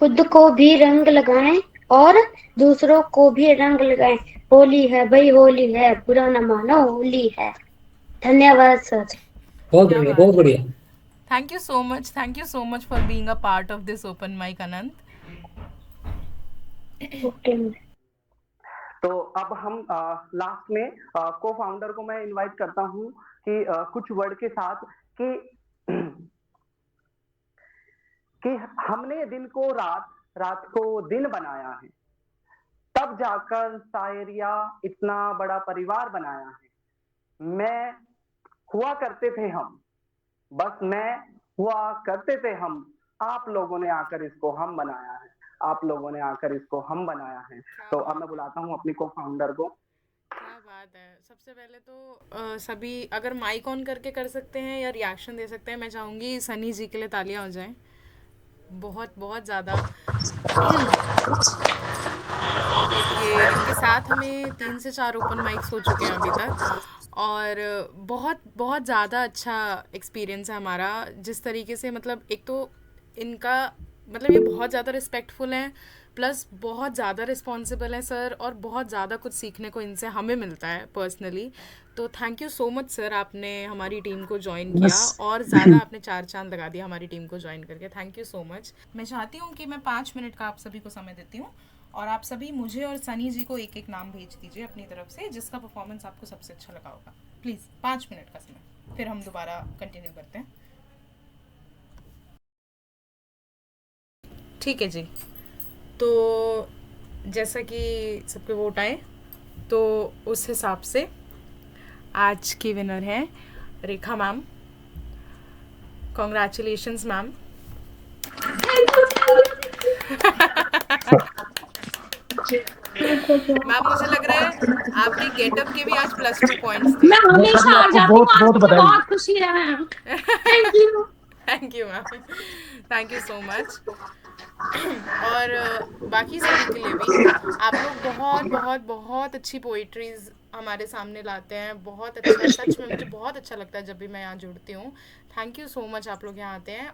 खुद को भी रंग लगाएं और दूसरों को भी रंग लगाएं। होली है भाई होली है, बुरा न मानो होली है। धन्यवाद सर। बहुत क्या बढ़िया, बात बहुत है। बढ़िया। Thank you so much for being a part of this open mic Anant. Okay. तो अब हम लास्ट में को फाउंडर को मैं इनवाइट करता हूँ कि कुछ वर्ड के साथ कि कि हमने दिन को रात, रात को दिन बनाया है, तब जाकर शायरिया इतना बड़ा परिवार बनाया है। मैं हुआ करते थे हम, बस मैं हुआ करते थे हम, आप लोगों ने आकर इसको हम बनाया है, आप लोगों ने आकर इसको हम बनाया है। तो अब मैं बुलाता हूँ अपनी को फाउंडर को। क्या बात है। सबसे पहले तो सभी अगर माइक ऑन करके कर सकते हैं या रिएक्शन दे सकते हैं, मैं चाहूँगी सनी जी के लिए तालियां हो जाएं। बहुत बहुत ज़्यादा ये इनके साथ हमें 3 से 4 ओपन माइक्स हो चुके हैं अभी तक, और बहुत बहुत ज़्यादा अच्छा एक्सपीरियंस है हमारा। जिस तरीके से मतलब एक तो इनका मतलब ये बहुत ज़्यादा रिस्पेक्टफुल हैं, प्लस बहुत ज़्यादा रिस्पॉन्सिबल हैं सर, और बहुत ज़्यादा कुछ सीखने को इनसे हमें मिलता है पर्सनली। तो thank you so much sir, आपने हमारी टीम को ज्वाइन किया बस और ज़्यादा आपने 4 चांद लगा दिया हमारी टीम को ज्वाइन करके। Thank you so much. मैं चाहती हूँ कि मैं 5 मिनट का आप सभी को समय देती हूँ, और आप सभी मुझे और सनी जी को एक एक नाम भेज दीजिए अपनी तरफ से, जिसका परफॉर्मेंस आपको सबसे अच्छा लगा होगा। प्लीज़ 5 मिनट का समय, फिर हम दोबारा कंटिन्यू करते हैं। ठीक है जी। तो जैसा कि सबके वोट आए, तो उस हिसाब से आज की विनर है रेखा मैम। Congratulations ma'am. मैम मुझे लग रहा है आपके गेटअप के भी आज +2 पॉइंट्स थे। मैं हमेशा आ जाती हूँ, आज बहुत मुझे बधाई। बहुत खुशी है ma'am. Thank you. Thank you ma'am, thank you so much. और बाकी सभी के लिए भी आप लोग बहुत बहुत बहुत अच्छी पोइट्रीज हमारे सामने लाते हैं, बहुत अच्छा, सच में मुझे बहुत अच्छा लगता है जब भी मैं यहाँ जुड़ती हूँ। थैंक यू सो मच आप लोग यहाँ आते हैं।